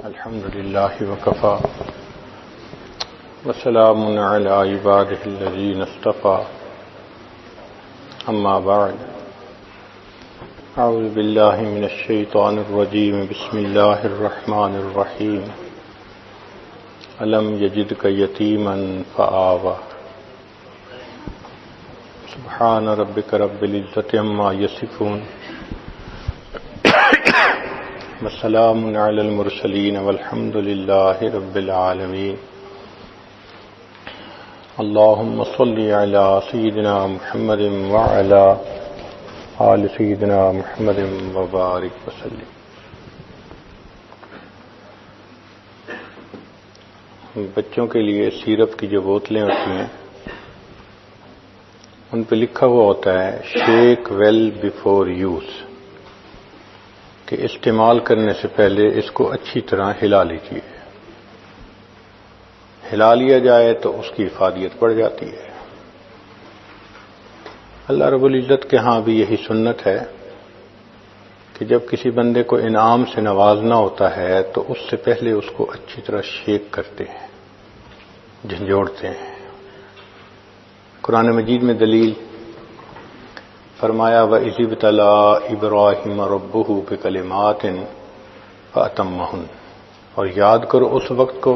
الحمد لله وكفى وسلام على عباده الذين اصطفى أما بعد أعوذ بالله من الشيطان الرجيم بسم الله الرحمن الرحيم ألم يجدك يتيما فآوى سبحان ربك رب العزة عما يصفون وسلام على المرسلين والحمد لله رب العالمين اللهم صل على سيدنا محمد وعلى آل سيدنا محمد وبارك وسلم. بچوں کے لیے سیرپ کی جو بوتلیں ہوتی ہیں ان پہ لکھا ہوا ہوتا ہے شیک ویل بیفور یوز، کہ استعمال کرنے سے پہلے اس کو اچھی طرح ہلا لیجیے. ہلا لیا جائے تو اس کی افادیت بڑھ جاتی ہے. اللہ رب العزت کے ہاں بھی یہی سنت ہے کہ جب کسی بندے کو انعام سے نوازنا ہوتا ہے تو اس سے پہلے اس کو اچھی طرح شیک کرتے ہیں، جھنجھوڑتے ہیں. قرآن مجید میں دلیل فرمایا وَإِذِ ابْتَلَىٰ إِبْرَاهِيمَ رَبُّهُ بِكَلِمَاتٍ فَأَتَمَّهُنَّ، اور یاد کرو اس وقت کو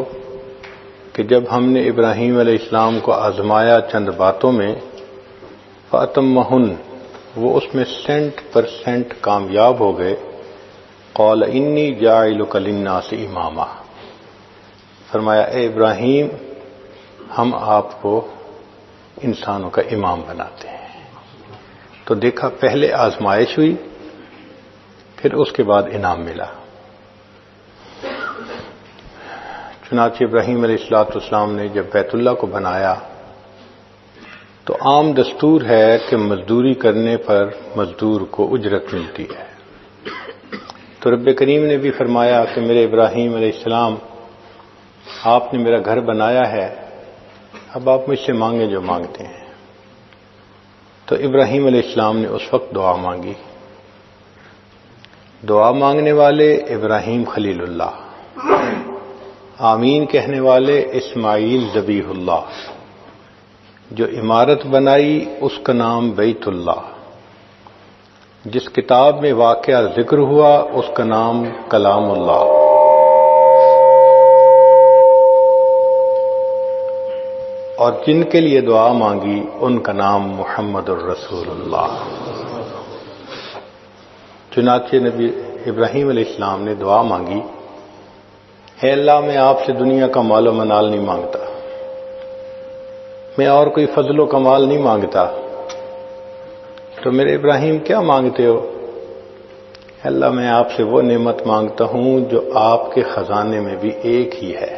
کہ جب ہم نے ابراہیم علیہ السلام کو آزمایا چند باتوں میں، فَأَتَمَّهُنَّ، وہ اس میں 100% کامیاب ہو گئے. قَالَ إِنِّي جَاعِلُكَ لِلنَّاسِ إِمَامًا، فرمایا اے ابراہیم ہم آپ کو انسانوں کا امام بناتے ہیں. تو دیکھا پہلے آزمائش ہوئی، پھر اس کے بعد انعام ملا. چنانچہ ابراہیم علیہ السلام نے جب بیت اللہ کو بنایا تو عام دستور ہے کہ مزدوری کرنے پر مزدور کو اجرت ملتی ہے. تو رب کریم نے بھی فرمایا کہ میرے ابراہیم علیہ السلام آپ نے میرا گھر بنایا ہے، اب آپ مجھ سے مانگیں جو مانگتے ہیں. تو ابراہیم علیہ السلام نے اس وقت دعا مانگی. دعا مانگنے والے ابراہیم خلیل اللہ، آمین کہنے والے اسماعیل ذبیح اللہ، جو عمارت بنائی اس کا نام بیت اللہ، جس کتاب میں واقعہ ذکر ہوا اس کا نام کلام اللہ، اور جن کے لیے دعا مانگی ان کا نام محمد الرسول اللہ. چنانچہ نبی ابراہیم علیہ السلام نے دعا مانگی، اے اللہ میں آپ سے دنیا کا مال و منال نہیں مانگتا، میں اور کوئی فضل و کمال نہیں مانگتا، تو میرے ابراہیم کیا مانگتے ہو؟ اللہ میں آپ سے وہ نعمت مانگتا ہوں جو آپ کے خزانے میں بھی ایک ہی ہے.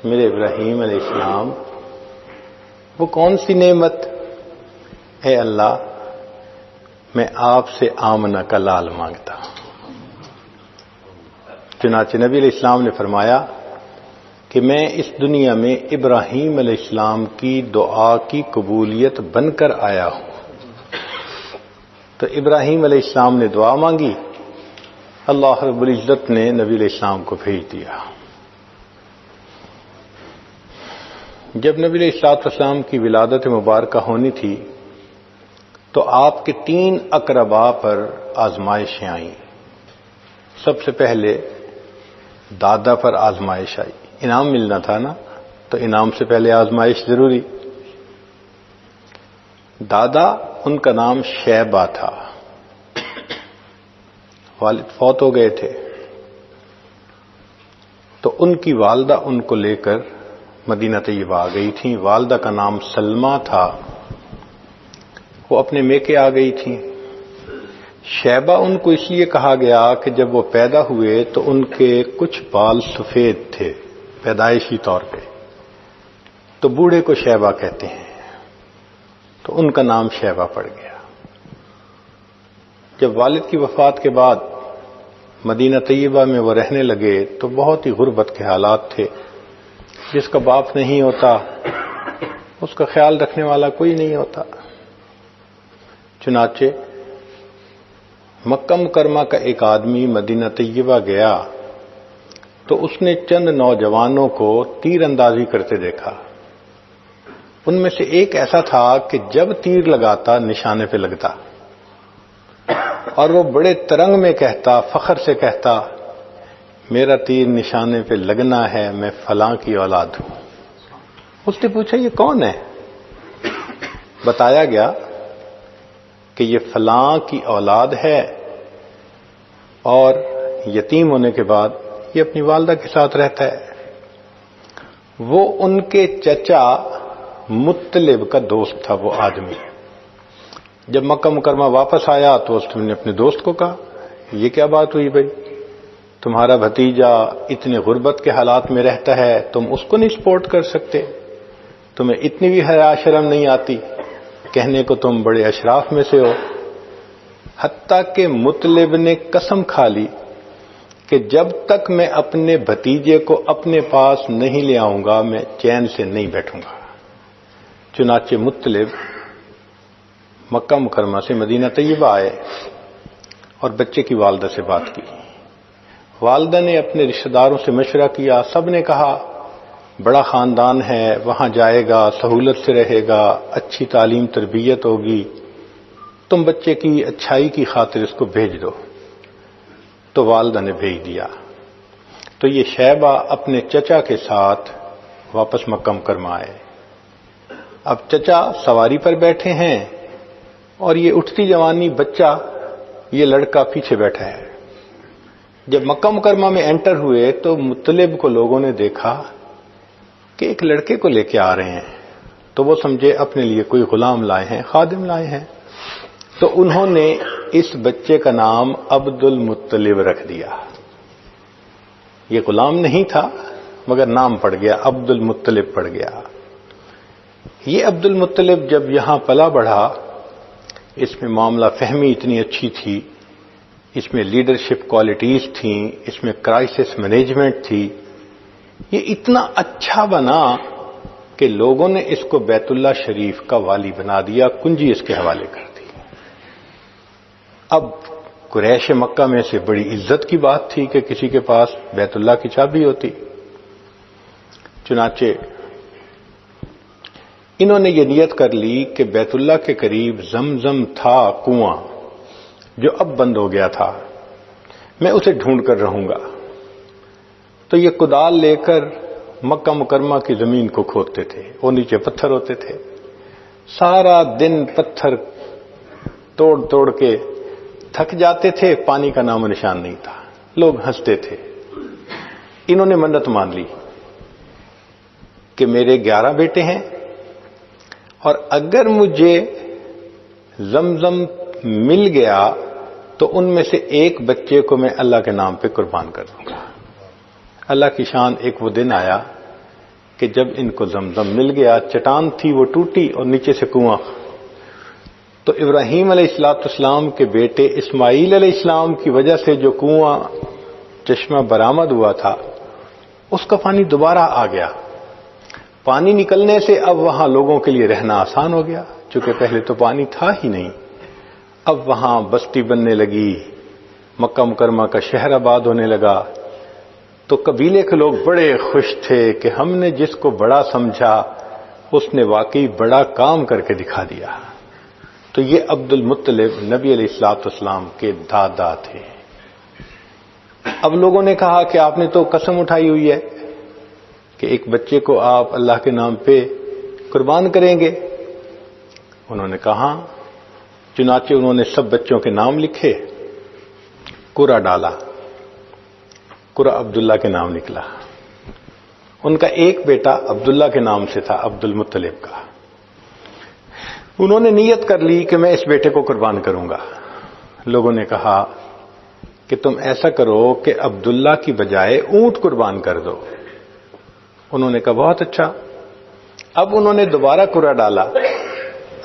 میرے ابراہیم علیہ السلام وہ کون سی نعمت؟ اے اللہ میں آپ سے آمنہ کا لال مانگتا ہوں. چنانچہ نبی علیہ السلام نے فرمایا کہ میں اس دنیا میں ابراہیم علیہ السلام کی دعا کی قبولیت بن کر آیا ہوں. تو ابراہیم علیہ السلام نے دعا مانگی، اللہ رب العزت نے نبی علیہ السلام کو بھیج دیا. جب نبی علیہ السلام کی ولادت مبارکہ ہونی تھی تو آپ کے 3 اقربا پر آزمائشیں آئیں. سب سے پہلے دادا پر آزمائش آئی، انعام ملنا تھا نا، تو انعام سے پہلے آزمائش ضروری. دادا ان کا نام شیبہ تھا، والد فوت ہو گئے تھے، تو ان کی والدہ ان کو لے کر مدینہ طیبہ آ گئی تھیں. والدہ کا نام سلمہ تھا، وہ اپنے میکے آ گئی تھیں. شیبہ ان کو اس لیے کہا گیا کہ جب وہ پیدا ہوئے تو ان کے کچھ بال سفید تھے پیدائشی طور پہ، تو بوڑھے کو شیبہ کہتے ہیں، تو ان کا نام شیبہ پڑ گیا. جب والد کی وفات کے بعد مدینہ طیبہ میں وہ رہنے لگے تو بہت ہی غربت کے حالات تھے. جس کا باپ نہیں ہوتا اس کا خیال رکھنے والا کوئی نہیں ہوتا. چنانچہ مکہ مکرمہ کا ایک آدمی مدینہ طیبہ گیا تو اس نے چند نوجوانوں کو تیر اندازی کرتے دیکھا. ان میں سے ایک ایسا تھا کہ جب تیر لگاتا نشانے پہ لگتا، اور وہ بڑے ترنگ میں کہتا، فخر سے کہتا، میرا تیر نشانے پہ لگنا ہے، میں فلاں کی اولاد ہوں. اس نے پوچھا یہ کون ہے؟ بتایا گیا کہ یہ فلاں کی اولاد ہے، اور یتیم ہونے کے بعد یہ اپنی والدہ کے ساتھ رہتا ہے. وہ ان کے چچا مطلب کا دوست تھا وہ آدمی. جب مکہ مکرمہ واپس آیا تو اس نے اپنے دوست کو کہا یہ کیا بات ہوئی بھائی، تمہارا بھتیجا اتنے غربت کے حالات میں رہتا ہے، تم اس کو نہیں سپورٹ کر سکتے، تمہیں اتنی بھی حیا شرم نہیں آتی، کہنے کو تم بڑے اشراف میں سے ہو. حتیٰ کہ مطلب نے قسم کھا لی کہ جب تک میں اپنے بھتیجے کو اپنے پاس نہیں لے آؤں گا میں چین سے نہیں بیٹھوں گا. چنانچہ مطلب مکہ مکرمہ سے مدینہ طیبہ آئے اور بچے کی والدہ سے بات کی. والدہ نے اپنے رشتہ داروں سے مشورہ کیا، سب نے کہا بڑا خاندان ہے، وہاں جائے گا، سہولت سے رہے گا، اچھی تعلیم تربیت ہوگی، تم بچے کی اچھائی کی خاطر اس کو بھیج دو. تو والدہ نے بھیج دیا. تو یہ شیبہ اپنے چچا کے ساتھ واپس مکہ مکرمہ آئے. اب چچا سواری پر بیٹھے ہیں اور یہ اٹھتی جوانی بچہ، یہ لڑکا پیچھے بیٹھا ہے. جب مکہ مکرمہ میں انٹر ہوئے تو مطلب کو لوگوں نے دیکھا کہ ایک لڑکے کو لے کے آ رہے ہیں، تو وہ سمجھے اپنے لیے کوئی غلام لائے ہیں، خادم لائے ہیں. تو انہوں نے اس بچے کا نام عبد المطلب رکھ دیا. یہ غلام نہیں تھا مگر نام پڑ گیا، عبد المطلب پڑ گیا. یہ عبد المطلب جب یہاں پلا بڑھا، اس میں معاملہ فہمی اتنی اچھی تھی، اس میں لیڈرشپ کوالٹیز تھیں، اس میں کرائسس مینجمنٹ تھی. یہ اتنا اچھا بنا کہ لوگوں نے اس کو بیت اللہ شریف کا والی بنا دیا، کنجی اس کے حوالے کر دی. اب قریش مکہ میں سے بڑی عزت کی بات تھی کہ کسی کے پاس بیت اللہ کی چابی ہوتی. چنانچہ انہوں نے یہ نیت کر لی کہ بیت اللہ کے قریب زمزم تھا کنواں جو اب بند ہو گیا تھا، میں اسے ڈھونڈ کر رہوں گا. تو یہ کدال لے کر مکہ مکرمہ کی زمین کو کھودتے تھے، وہ نیچے پتھر ہوتے تھے، سارا دن پتھر توڑ توڑ کے تھک جاتے تھے، پانی کا نام و نشان نہیں تھا. لوگ ہنستے تھے. انہوں نے منت مان لی کہ میرے 11 بیٹے ہیں اور اگر مجھے زمزم مل گیا تو ان میں سے ایک بچے کو میں اللہ کے نام پہ قربان کر دوں گا. اللہ کی شان، ایک وہ دن آیا کہ جب ان کو زمزم مل گیا، چٹان تھی وہ ٹوٹی اور نیچے سے کنواں. تو ابراہیم علیہ السلام کے بیٹے اسماعیل علیہ السلام کی وجہ سے جو کنواں چشمہ برآمد ہوا تھا اس کا پانی دوبارہ آ گیا. پانی نکلنے سے اب وہاں لوگوں کے لیے رہنا آسان ہو گیا، چونکہ پہلے تو پانی تھا ہی نہیں. اب وہاں بستی بننے لگی، مکہ مکرمہ کا شہر آباد ہونے لگا. تو قبیلے کے لوگ بڑے خوش تھے کہ ہم نے جس کو بڑا سمجھا اس نے واقعی بڑا کام کر کے دکھا دیا. تو یہ عبد المطلب نبی علیہ السلام کے دادا تھے. اب لوگوں نے کہا کہ آپ نے تو قسم اٹھائی ہوئی ہے کہ ایک بچے کو آپ اللہ کے نام پہ قربان کریں گے. انہوں نے کہا. چنانچہ انہوں نے سب بچوں کے نام لکھے، قرہ ڈالا، قرہ عبداللہ کے نام نکلا. ان کا ایک بیٹا عبداللہ کے نام سے تھا، عبد المطلب کا. انہوں نے نیت کر لی کہ میں اس بیٹے کو قربان کروں گا. لوگوں نے کہا کہ تم ایسا کرو کہ عبداللہ کی بجائے اونٹ قربان کر دو. انہوں نے کہا بہت اچھا. اب انہوں نے دوبارہ قرہ ڈالا،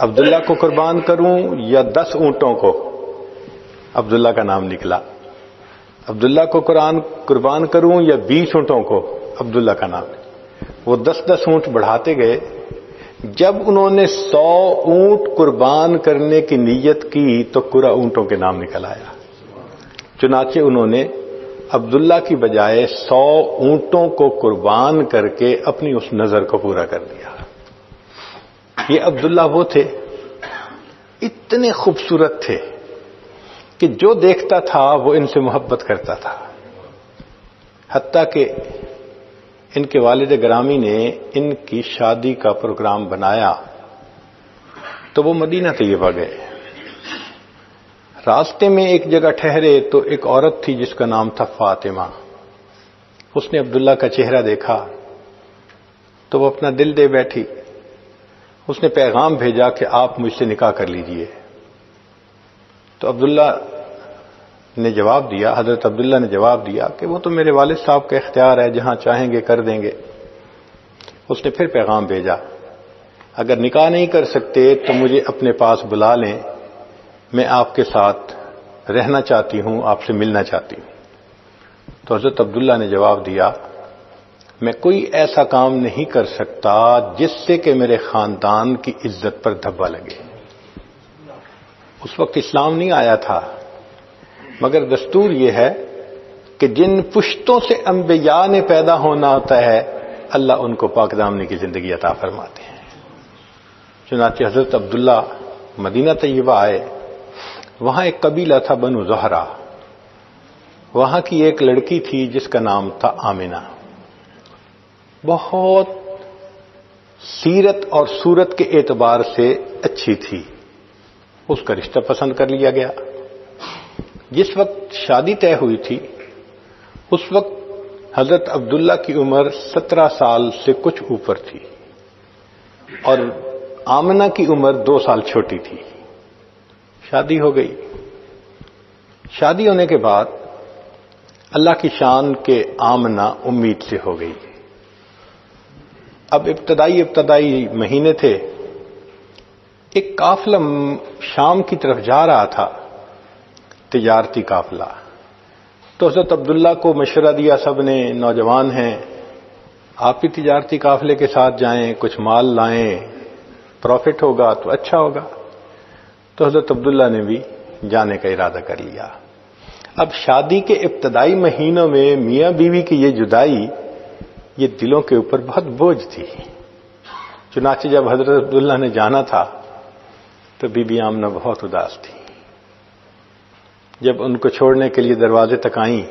عبداللہ کو قربان کروں یا 10 اونٹوں کو. عبداللہ کا نام نکلا. عبداللہ کو قربان کروں یا 20 اونٹوں کو. عبداللہ کا نام. وہ 10 اونٹ بڑھاتے گئے. جب انہوں نے 100 اونٹ قربان کرنے کی نیت کی تو قرہ اونٹوں کے نام نکل آیا. چنانچہ انہوں نے عبداللہ کی بجائے 100 اونٹوں کو قربان کر کے اپنی اس نظر کو پورا کر دیا۔ یہ عبداللہ وہ تھے، اتنے خوبصورت تھے کہ جو دیکھتا تھا وہ ان سے محبت کرتا تھا، حتیٰ کہ ان کے والد گرامی نے ان کی شادی کا پروگرام بنایا تو وہ مدینہ طیبہ گئے۔ راستے میں ایک جگہ ٹھہرے تو ایک عورت تھی جس کا نام تھا فاطمہ۔ اس نے عبداللہ کا چہرہ دیکھا تو وہ اپنا دل دے بیٹھی۔ اس نے پیغام بھیجا کہ آپ مجھ سے نکاح کر لیجئے۔ تو عبداللہ نے جواب دیا، حضرت عبداللہ نے جواب دیا کہ وہ تو میرے والد صاحب کا اختیار ہے، جہاں چاہیں گے کر دیں گے۔ اس نے پھر پیغام بھیجا، اگر نکاح نہیں کر سکتے تو مجھے اپنے پاس بلا لیں، میں آپ کے ساتھ رہنا چاہتی ہوں، آپ سے ملنا چاہتی ہوں۔ تو حضرت عبداللہ نے جواب دیا، میں کوئی ایسا کام نہیں کر سکتا جس سے کہ میرے خاندان کی عزت پر دھبا لگے۔ اس وقت اسلام نہیں آیا تھا، مگر دستور یہ ہے کہ جن پشتوں سے انبیاء نے پیدا ہونا ہوتا ہے اللہ ان کو پاک دامنی کی زندگی عطا فرماتے ہیں۔ چنانچہ حضرت عبداللہ مدینہ طیبہ آئے۔ وہاں ایک قبیلہ تھا بنو زہرہ، وہاں کی ایک لڑکی تھی جس کا نام تھا آمنہ، بہت سیرت اور صورت کے اعتبار سے اچھی تھی۔ اس کا رشتہ پسند کر لیا گیا۔ جس وقت شادی طے ہوئی تھی اس وقت حضرت عبداللہ کی عمر 17 سال سے کچھ اوپر تھی اور آمنہ کی عمر 2 سال چھوٹی تھی۔ شادی ہو گئی۔ شادی ہونے کے بعد اللہ کی شان کے آمنہ امید سے ہو گئی۔ اب ابتدائی مہینے تھے، ایک قافلہ شام کی طرف جا رہا تھا، تجارتی قافلہ۔ تو حضرت عبداللہ کو مشورہ دیا سب نے، نوجوان ہیں، آپ بھی تجارتی قافلے کے ساتھ جائیں، کچھ مال لائیں، پروفٹ ہوگا تو اچھا ہوگا۔ تو حضرت عبداللہ نے بھی جانے کا ارادہ کر لیا۔ اب شادی کے ابتدائی مہینوں میں میاں بیوی کی یہ جدائی یہ دلوں کے اوپر بہت بوجھ تھی۔ چنانچہ جب حضرت عبداللہ نے جانا تھا تو بی بی آمنہ بہت اداس تھی۔ جب ان کو چھوڑنے کے لیے دروازے تک آئیں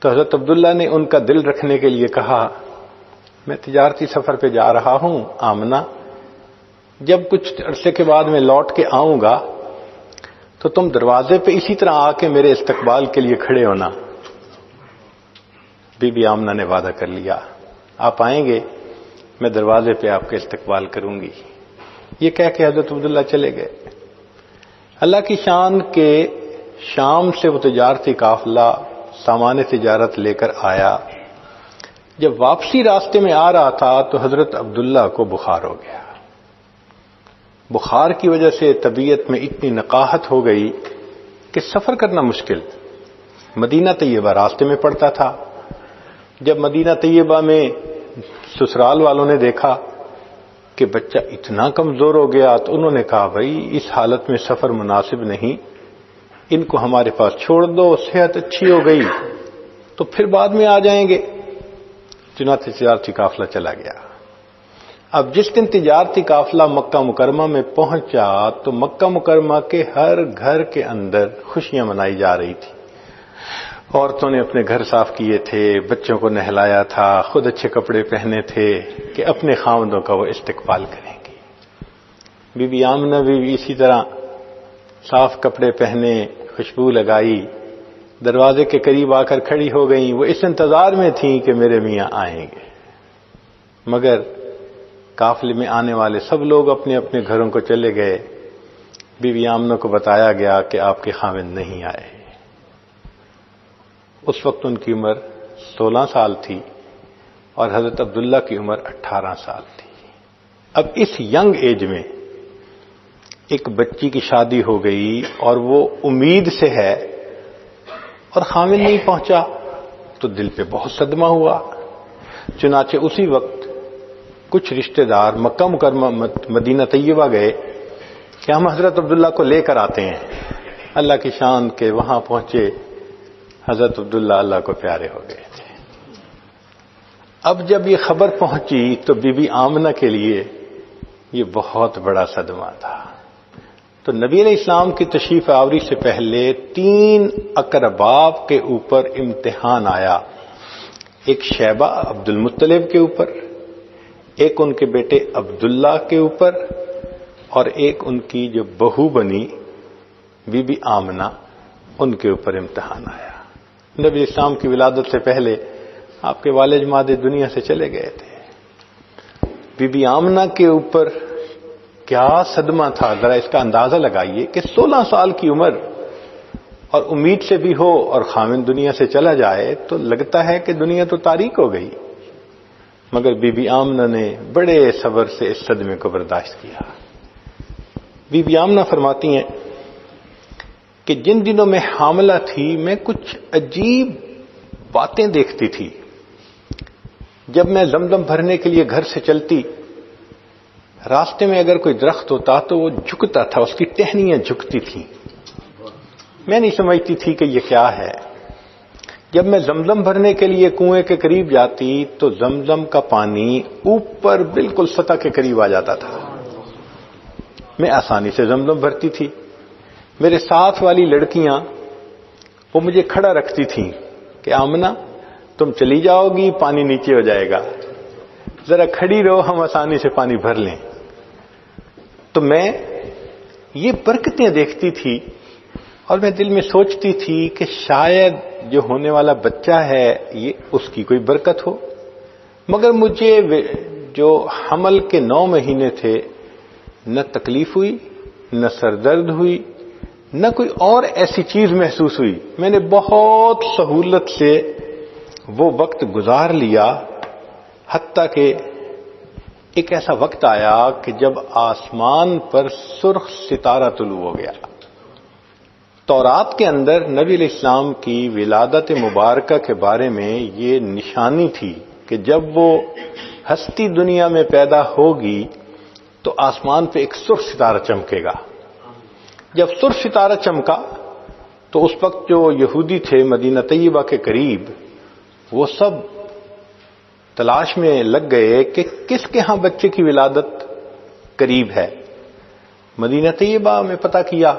تو حضرت عبداللہ نے ان کا دل رکھنے کے لیے کہا، میں تجارتی سفر پہ جا رہا ہوں آمنہ، جب کچھ عرصے کے بعد میں لوٹ کے آؤں گا تو تم دروازے پہ اسی طرح آ کے میرے استقبال کے لیے کھڑے ہونا۔ بی بی آمنہ نے وعدہ کر لیا، آپ آئیں گے میں دروازے پہ آپ کے استقبال کروں گی۔ یہ کہہ کے حضرت عبداللہ چلے گئے۔ اللہ کی شان کے شام سے وہ تجارتی قافلہ سامان تجارت لے کر آیا۔ جب واپسی راستے میں آ رہا تھا تو حضرت عبداللہ کو بخار ہو گیا۔ بخار کی وجہ سے طبیعت میں اتنی نقاہت ہو گئی کہ سفر کرنا مشکل۔ مدینہ طیبہ راستے میں پڑتا تھا۔ جب مدینہ طیبہ میں سسرال والوں نے دیکھا کہ بچہ اتنا کمزور ہو گیا تو انہوں نے کہا، بھائی اس حالت میں سفر مناسب نہیں، ان کو ہمارے پاس چھوڑ دو، صحت اچھی ہو گئی تو پھر بعد میں آ جائیں گے۔ چنانچہ تجارتی قافلہ چلا گیا۔ اب جس دن تجارتی قافلہ مکہ مکرمہ میں پہنچا تو مکہ مکرمہ کے ہر گھر کے اندر خوشیاں منائی جا رہی تھی۔ عورتوں نے اپنے گھر صاف کیے تھے، بچوں کو نہلایا تھا، خود اچھے کپڑے پہنے تھے کہ اپنے خاوندوں کا وہ استقبال کریں گے۔ بی بی آمنہ بھی اسی طرح صاف کپڑے پہنے، خوشبو لگائی، دروازے کے قریب آ کر کھڑی ہو گئیں۔ وہ اس انتظار میں تھیں کہ میرے میاں آئیں گے، مگر قافلے میں آنے والے سب لوگ اپنے اپنے گھروں کو چلے گئے۔ بی بی آمنہ کو بتایا گیا کہ آپ کے خاوند نہیں آئے۔ اس وقت ان کی عمر 16 سال تھی اور حضرت عبداللہ کی عمر 18 سال تھی۔ اب اس ینگ ایج میں ایک بچی کی شادی ہو گئی اور وہ امید سے ہے اور خاوند نہیں پہنچا تو دل پہ بہت صدمہ ہوا۔ چنانچہ اسی وقت کچھ رشتہ دار مکہ مکرمہ مدینہ طیبہ گئے کہ ہم حضرت عبداللہ کو لے کر آتے ہیں۔ اللہ کی شان کے وہاں پہنچے حضرت عبداللہ اللہ کو پیارے ہو گئے تھے۔ اب جب یہ خبر پہنچی تو بی بی آمنہ کے لیے یہ بہت بڑا صدمہ تھا۔ تو نبی علیہ السلام کی تشریف آوری سے پہلے 3 اقرباب کے اوپر امتحان آیا، ایک شیبہ عبد المطلب کے اوپر، ایک ان کے بیٹے عبداللہ کے اوپر، اور ایک ان کی جو بہو بنی بی بی آمنہ ان کے اوپر امتحان آیا۔ نبی علیہ السلام کی ولادت سے پہلے آپ کے والد ماجد دنیا سے چلے گئے تھے۔ بی بی آمنہ کے اوپر کیا صدمہ تھا، ذرا اس کا اندازہ لگائیے کہ 16 سال کی عمر اور امید سے بھی ہو اور خاوند دنیا سے چلا جائے تو لگتا ہے کہ دنیا تو تاریک ہو گئی، مگر بی بی آمنہ نے بڑے صبر سے اس صدمے کو برداشت کیا۔ بی بی آمنہ فرماتی ہیں کہ جن دنوں میں حاملہ تھی میں کچھ عجیب باتیں دیکھتی تھی۔ جب میں زمزم بھرنے کے لیے گھر سے چلتی، راستے میں اگر کوئی درخت ہوتا تو وہ جھکتا تھا، اس کی ٹہنیاں جھکتی تھیں۔ میں نہیں سمجھتی تھی کہ یہ کیا ہے۔ جب میں زمزم بھرنے کے لیے کنویں کے قریب جاتی تو زمزم کا پانی اوپر بالکل سطح کے قریب آ جاتا تھا۔ میں آسانی سے زمزم بھرتی تھی۔ میرے ساتھ والی لڑکیاں وہ مجھے کھڑا رکھتی تھیں کہ آمنہ تم چلی جاؤ گی، پانی نیچے ہو جائے گا، ذرا کھڑی رہو، ہم آسانی سے پانی بھر لیں۔ تو میں یہ برکتیں دیکھتی تھی اور میں دل میں سوچتی تھی کہ شاید جو ہونے والا بچہ ہے یہ اس کی کوئی برکت ہو، مگر مجھے جو حمل کے 9 مہینے تھے نہ تکلیف ہوئی، نہ سر درد ہوئی، نہ کوئی اور ایسی چیز محسوس ہوئی۔ میں نے بہت سہولت سے وہ وقت گزار لیا، حتیٰ کہ ایک ایسا وقت آیا کہ جب آسمان پر سرخ ستارہ طلوع ہو گیا۔ تورات کے اندر نبی علیہ السلام کی ولادت مبارکہ کے بارے میں یہ نشانی تھی کہ جب وہ ہستی دنیا میں پیدا ہوگی تو آسمان پہ ایک سرخ ستارہ چمکے گا۔ جب سرخ ستارہ چمکا تو اس وقت جو یہودی تھے مدینہ طیبہ کے قریب، وہ سب تلاش میں لگ گئے کہ کس کے ہاں بچے کی ولادت قریب ہے۔ مدینہ طیبہ میں پتہ کیا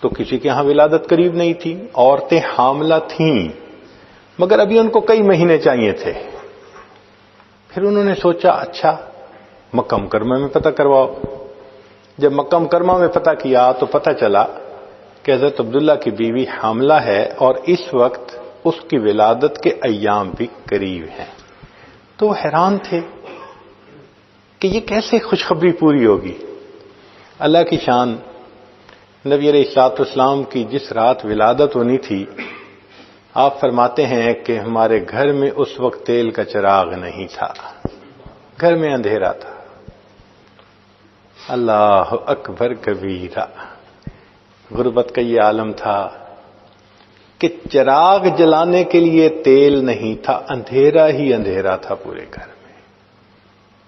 تو کسی کے ہاں ولادت قریب نہیں تھی، عورتیں حاملہ تھیں مگر ابھی ان کو کئی مہینے چاہیے تھے۔ پھر انہوں نے سوچا اچھا مکہ مکرمہ میں پتہ کرواؤ۔ جب مکہ مکرمہ میں پتہ کیا تو پتہ چلا کہ حضرت عبداللہ کی بیوی حاملہ ہے اور اس وقت اس کی ولادت کے ایام بھی قریب ہیں۔ تو وہ حیران تھے کہ یہ کیسے خوشخبری پوری ہوگی۔ اللہ کی شان، نبی علیہ الصلوۃ والسلام کی جس رات ولادت ہونی تھی، آپ فرماتے ہیں کہ ہمارے گھر میں اس وقت تیل کا چراغ نہیں تھا، گھر میں اندھیرا تھا۔ اللہ اکبر کبیرہ، غربت کا یہ عالم تھا کہ چراغ جلانے کے لیے تیل نہیں تھا، اندھیرا ہی اندھیرا تھا پورے گھر میں۔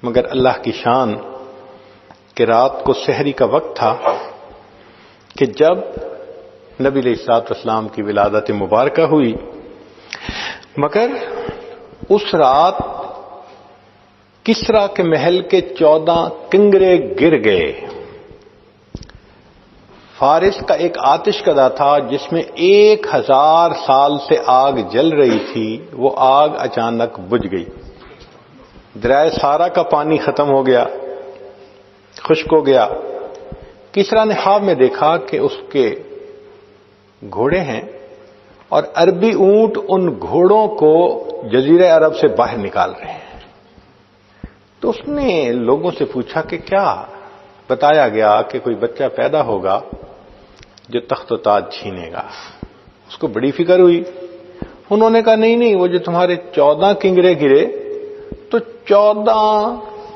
مگر اللہ کی شان کہ رات کو سحری کا وقت تھا کہ جب نبی علیہ الصلوۃ والسلام کی ولادت مبارکہ ہوئی، مگر اس رات کسریٰ کے محل کے 14 کنگرے گر گئے۔ فارس کا ایک آتش کدہ تھا جس میں 1000 سال سے آگ جل رہی تھی، وہ آگ اچانک بجھ گئی۔ دریائے سارا کا پانی ختم ہو گیا، خشک ہو گیا۔ کسریٰ نے خواب میں دیکھا کہ اس کے گھوڑے ہیں اور عربی اونٹ ان گھوڑوں کو جزیرہ عرب سے باہر نکال رہے ہیں۔ تو اس نے لوگوں سے پوچھا کہ کیا؟ بتایا گیا کہ کوئی بچہ پیدا ہوگا جو تخت و تاج چھینے گا۔ اس کو بڑی فکر ہوئی۔ انہوں نے کہا نہیں، وہ جو تمہارے 14 کنگرے گرے تو 14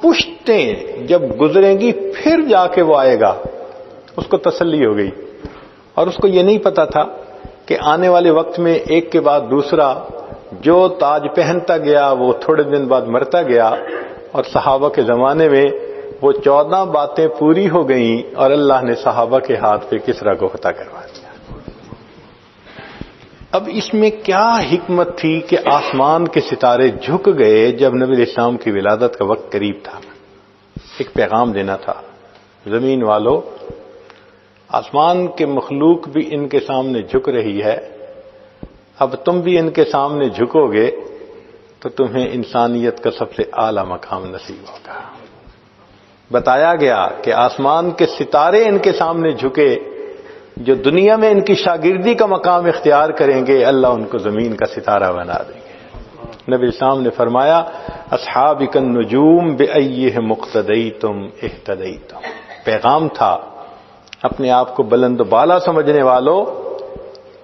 پشتیں جب گزریں گی پھر جا کے وہ آئے گا۔ اس کو تسلی ہو گئی، اور اس کو یہ نہیں پتا تھا کہ آنے والے وقت میں ایک کے بعد دوسرا جو تاج پہنتا گیا وہ تھوڑے دن بعد مرتا گیا، اور صحابہ کے زمانے میں وہ 14 باتیں پوری ہو گئیں اور اللہ نے صحابہ کے ہاتھ پہ کسریٰ کو فتح کروا دیا۔ اب اس میں کیا حکمت تھی کہ آسمان کے ستارے جھک گئے جب نبی علیہ السلام کی ولادت کا وقت قریب تھا؟ ایک پیغام دینا تھا، زمین والو، آسمان کے مخلوق بھی ان کے سامنے جھک رہی ہے، اب تم بھی ان کے سامنے جھکو گے تو تمہیں انسانیت کا سب سے اعلیٰ مقام نصیب ہوگا۔ بتایا گیا کہ آسمان کے ستارے ان کے سامنے جھکے، جو دنیا میں ان کی شاگردی کا مقام اختیار کریں گے اللہ ان کو زمین کا ستارہ بنا دیں گے۔ نبی اسلام نے فرمایا اصحابک النجوم بأیہم اقتدیتم اہتدیتم، پیغام تھا اپنے آپ کو بلند و بالا سمجھنے والوں،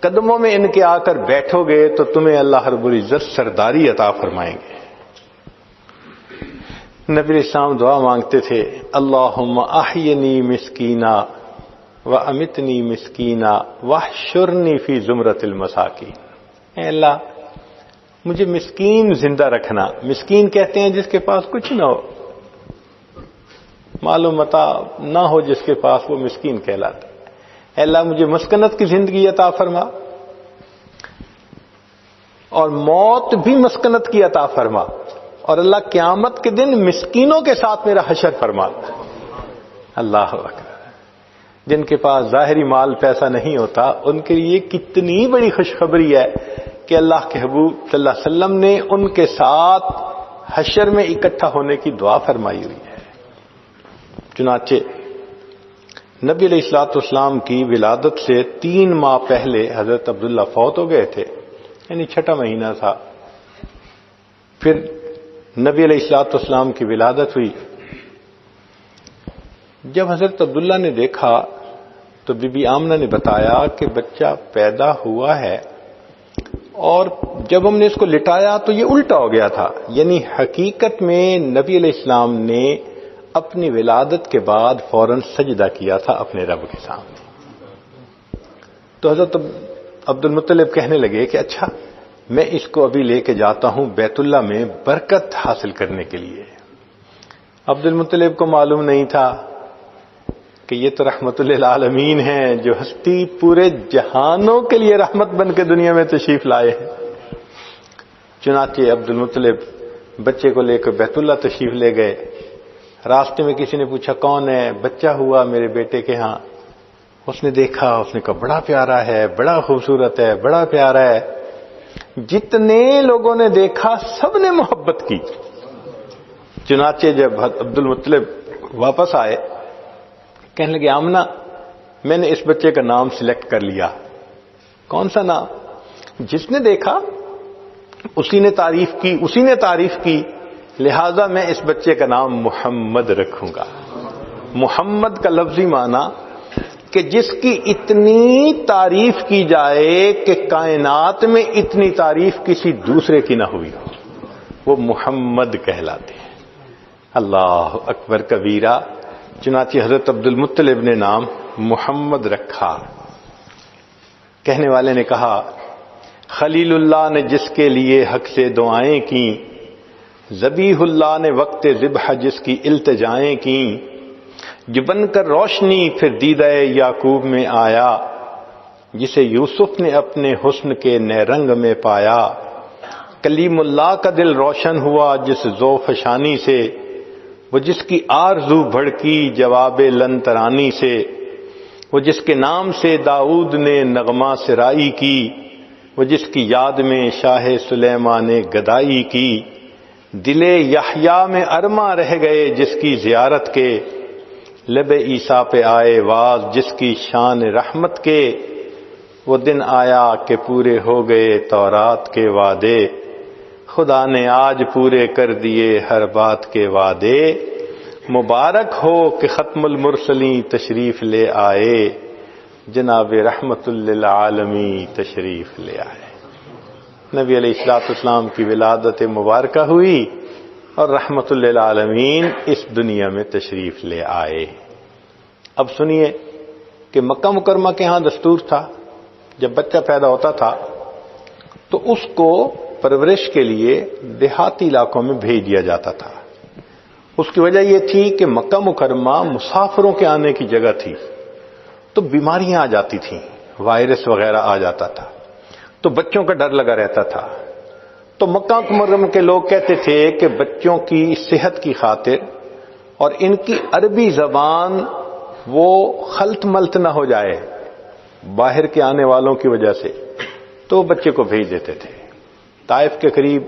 قدموں میں ان کے آ کر بیٹھو گے تو تمہیں اللہ رب العزت سرداری عطا فرمائیں گے۔ نبی علیہ السلام دعا مانگتے تھے اللہم احینی مسکینا وامتنی مسکینا واحشرنی فی زمرۃ المساکین، اے اللہ مجھے مسکین زندہ رکھنا۔ مسکین کہتے ہیں جس کے پاس کچھ نہ ہو، مال و متاع نہ ہو جس کے پاس، وہ مسکین کہلاتا ہے۔ اے اللہ مجھے مسکنت کی زندگی عطا فرما، اور موت بھی مسکنت کی عطا فرما، اور اللہ قیامت کے دن مسکینوں کے ساتھ میرا حشر فرما۔ اللہ اکبر۔ جن کے پاس ظاہری مال پیسہ نہیں ہوتا ان کے لیے کتنی بڑی خوشخبری ہے کہ اللہ کے حبیب صلی اللہ علیہ وسلم نے ان کے ساتھ حشر میں اکٹھا ہونے کی دعا فرمائی ہوئی ہے۔ چنانچہ نبی علیہ الصلوۃ والسلام کی ولادت سے 3 ماہ پہلے حضرت عبداللہ فوت ہو گئے تھے، یعنی 6واں مہینہ تھا۔ پھر نبی علیہ الصلوۃ والسلام کی ولادت ہوئی۔ جب حضرت عبداللہ نے دیکھا تو بی بی آمنہ نے بتایا کہ بچہ پیدا ہوا ہے، اور جب ہم نے اس کو لٹایا تو یہ الٹا ہو گیا تھا، یعنی حقیقت میں نبی علیہ السلام نے اپنی ولادت کے بعد فوراً سجدہ کیا تھا اپنے رب کے سامنے۔ تو حضرت عبد المطلب کہنے لگے کہ اچھا میں اس کو ابھی لے کے جاتا ہوں بیت اللہ میں برکت حاصل کرنے کے لیے۔ عبد المطلب کو معلوم نہیں تھا کہ یہ تو رحمت للعالمین ہیں، جو ہستی پورے جہانوں کے لیے رحمت بن کے دنیا میں تشریف لائے ہیں۔ چنانچہ عبد المطلب بچے کو لے کر بیت اللہ تشریف لے گئے۔ راستے میں کسی نے پوچھا کون ہے؟ بچہ ہوا میرے بیٹے کے ہاں۔ اس نے دیکھا، اس نے کہا بڑا پیارا ہے، بڑا خوبصورت ہے، بڑا پیارا ہے۔ جتنے لوگوں نے دیکھا سب نے محبت کی۔ چنانچہ جب عبد المطلب واپس آئے کہنے لگے آمنہ میں نے اس بچے کا نام سلیکٹ کر لیا۔ کون سا نام؟ جس نے دیکھا اسی نے تعریف کی، لہذا میں اس بچے کا نام محمد رکھوں گا۔ محمد کا لفظی معنی کہ جس کی اتنی تعریف کی جائے کہ کائنات میں اتنی تعریف کسی دوسرے کی نہ ہوئی ہو، وہ محمد کہلاتے ہیں۔ اللہ اکبر کبیرہ۔ چنانچہ حضرت عبد المطلب نے نام محمد رکھا۔ کہنے والے نے کہا خلیل اللہ نے جس کے لیے حق سے دعائیں کیں، ذبیح اللہ نے وقت ذبح جس کی التجائیں کیں، جو بن کر روشنی پھر دیدہ یعقوب میں آیا، جسے یوسف نے اپنے حسن کے نئے رنگ میں پایا، کلیم اللہ کا دل روشن ہوا جس ذوف شانی سے، وہ جس کی آرزو بھڑکی جواب لن ترانی سے، وہ جس کے نام سے داؤد نے نغمہ سرائی کی، وہ جس کی یاد میں شاہ سلیمان نے گدائی کی، دل یحییٰ میں ارماں رہ گئے جس کی زیارت کے، لب عیسیٰ پہ آئے واز جس کی شان رحمت کے، وہ دن آیا کہ پورے ہو گئے تورات کے وعدے، خدا نے آج پورے کر دیے ہر بات کے وعدے، مبارک ہو کہ ختم المرسلین تشریف لے آئے، جناب رحمت للعالمین تشریف لے آئے۔ نبی علیہ الصلوۃ والسلام کی ولادت مبارکہ ہوئی اور رحمت للعالمین اس دنیا میں تشریف لے آئے۔ اب سنیے کہ مکہ مکرمہ کے ہاں دستور تھا جب بچہ پیدا ہوتا تھا تو اس کو پرورش کے لیے دیہاتی علاقوں میں بھیج دیا جاتا تھا۔ اس کی وجہ یہ تھی کہ مکہ مکرمہ مسافروں کے آنے کی جگہ تھی، تو بیماریاں آ جاتی تھیں، وائرس وغیرہ آ جاتا تھا، تو بچوں کا ڈر لگا رہتا تھا. تو مکہ مکرمہ کے لوگ کہتے تھے کہ بچوں کی صحت کی خاطر اور ان کی عربی زبان وہ خلط ملط نہ ہو جائے باہر کے آنے والوں کی وجہ سے، تو بچے کو بھیج دیتے تھے. طائف کے قریب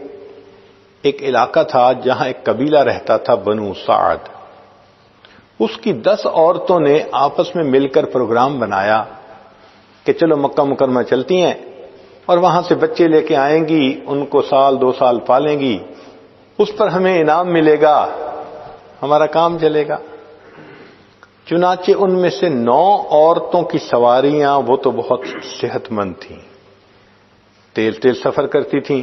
ایک علاقہ تھا جہاں ایک قبیلہ رہتا تھا بنو سعد. اس کی 10 عورتوں نے آپس میں مل کر پروگرام بنایا کہ چلو مکہ مکرمہ چلتی ہیں اور وہاں سے بچے لے کے آئیں گی، ان کو 1-2 سال پالیں گی، اس پر ہمیں انعام ملے گا، ہمارا کام چلے گا. چنانچہ ان میں سے 9 عورتوں کی سواریاں وہ تو بہت صحت مند تھیں، تیل سفر کرتی تھیں،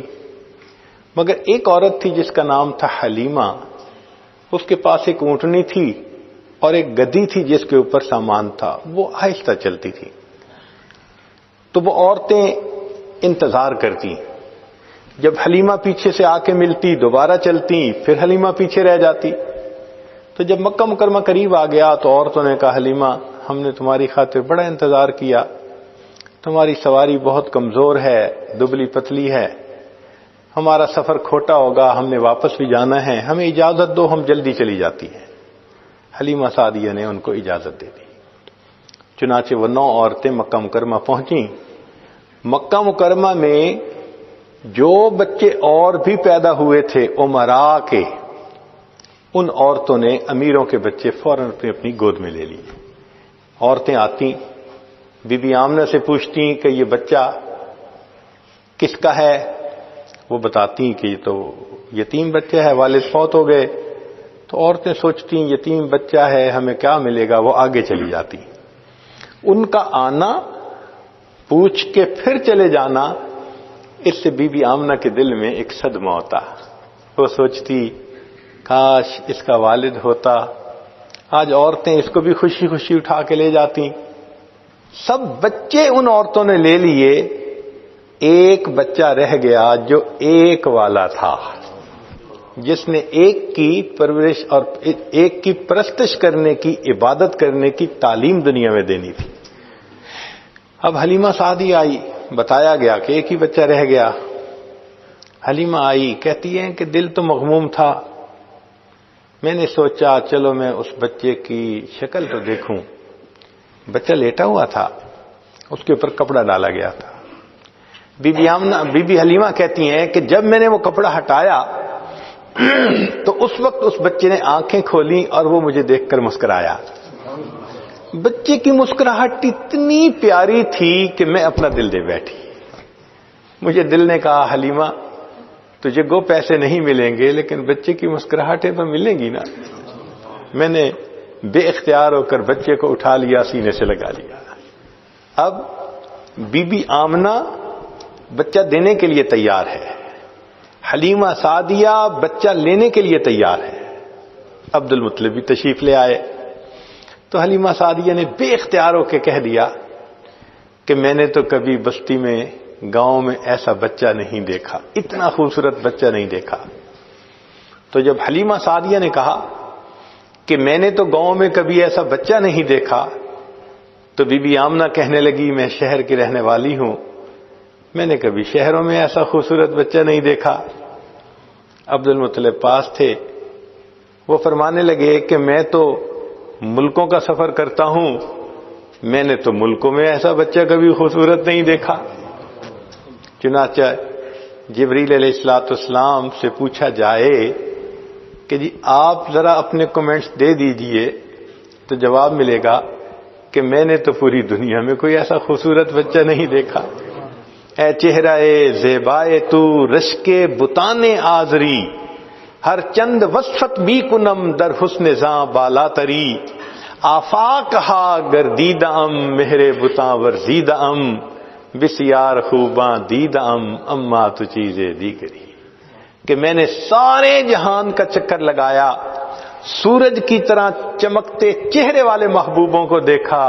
مگر ایک عورت تھی جس کا نام تھا حلیمہ. اس کے پاس ایک اونٹنی تھی اور ایک گدی تھی جس کے اوپر سامان تھا، وہ آہستہ چلتی تھی. تو وہ عورتیں انتظار کرتی، جب حلیمہ پیچھے سے آ کے ملتی دوبارہ چلتی، پھر حلیمہ پیچھے رہ جاتی. تو جب مکہ مکرمہ قریب آ گیا تو عورتوں نے کہا حلیمہ ہم نے تمہاری خاطر بڑا انتظار کیا، تمہاری سواری بہت کمزور ہے، دبلی پتلی ہے، ہمارا سفر کھوٹا ہوگا، ہم نے واپس بھی جانا ہے، ہمیں اجازت دو، ہم جلدی چلی جاتی ہیں. حلیمہ سعدیہ نے ان کو اجازت دے دی. چنانچہ وہ 9 عورتیں مکہ مکرمہ پہنچیں. مکہ مکرمہ میں جو بچے اور بھی پیدا ہوئے تھے امراء کے، ان عورتوں نے امیروں کے بچے فوراً اپنی گود میں لے لیے. عورتیں آتی، بی بی آمنہ سے پوچھتی کہ یہ بچہ کس کا ہے؟ وہ بتاتی کہ یہ تو یتیم بچہ ہے، والد فوت ہو گئے. تو عورتیں سوچتی یتیم بچہ ہے، ہمیں کیا ملے گا، وہ آگے چلی جاتی. ان کا آنا، پوچھ کے پھر چلے جانا، اس سے بی بی آمنہ کے دل میں ایک صدمہ ہوتا. وہ سوچتی کاش اس کا والد ہوتا. آج عورتیں اس کو بھی خوشی خوشی اٹھا کے لے جاتی. سب بچے ان عورتوں نے لے لیے، ایک بچہ رہ گیا جو ایک والا تھا، جس نے ایک کی پرورش اور ایک کی پرستش کرنے کی، عبادت کرنے کی تعلیم دنیا میں دینی تھی. اب حلیمہ سعدی آئی، بتایا گیا کہ ایک ہی بچہ رہ گیا. حلیمہ آئی، کہتی ہیں کہ دل تو مغموم تھا، میں نے سوچا چلو میں اس بچے کی شکل تو دیکھوں. بچہ لیٹا ہوا تھا، اس کے اوپر کپڑا ڈالا گیا تھا. بی بی حلیمہ کہتی ہیں کہ جب میں نے وہ کپڑا ہٹایا تو اس وقت اس بچے نے آنکھیں کھولی اور وہ مجھے دیکھ کر مسکرایا. بچے کی مسکراہٹ اتنی پیاری تھی کہ میں اپنا دل دے بیٹھی. مجھے دل نے کہا حلیمہ تجھے گو پیسے نہیں ملیں گے لیکن بچے کی مسکراہٹیں تو ملیں گی نا. میں نے بے اختیار ہو کر بچے کو اٹھا لیا، سینے سے لگا لیا. اب بی بی آمنہ بچہ دینے کے لیے تیار ہے، حلیمہ سعدیہ بچہ لینے کے لیے تیار ہے. عبد المطلب بھی تشریف لے آئے. تو حلیمہ سعدیہ نے بے اختیار ہو کے کہہ دیا کہ میں نے تو کبھی بستی میں، گاؤں میں ایسا بچہ نہیں دیکھا، اتنا خوبصورت بچہ نہیں دیکھا. تو جب حلیمہ سعدیہ نے کہا کہ میں نے تو گاؤں میں کبھی ایسا بچہ نہیں دیکھا، تو بی بی آمنہ کہنے لگی میں شہر کی رہنے والی ہوں، میں نے کبھی شہروں میں ایسا خوبصورت بچہ نہیں دیکھا. عبد المطلب پاس تھے، وہ فرمانے لگے کہ میں تو ملکوں کا سفر کرتا ہوں، میں نے تو ملکوں میں ایسا بچہ کبھی خوبصورت نہیں دیکھا. چنانچہ جبریل علیہ السلام سے پوچھا جائے کہ جی آپ ذرا اپنے کمنٹس دے دیجئے، تو جواب ملے گا کہ میں نے تو پوری دنیا میں کوئی ایسا خوبصورت بچہ نہیں دیکھا. اے چہرہ زیبائے تو رشک بتان آزری، ہر چند وصفت بھی کنم در حسن زاں بالا تری. آفاق ہا گردیدہ ام مہر بتاں ورزیدہ ام، بسیار خوباں دیدہ ام اما تو چیزیں دی کری. کہ میں نے سارے جہان کا چکر لگایا، سورج کی طرح چمکتے چہرے والے محبوبوں کو دیکھا،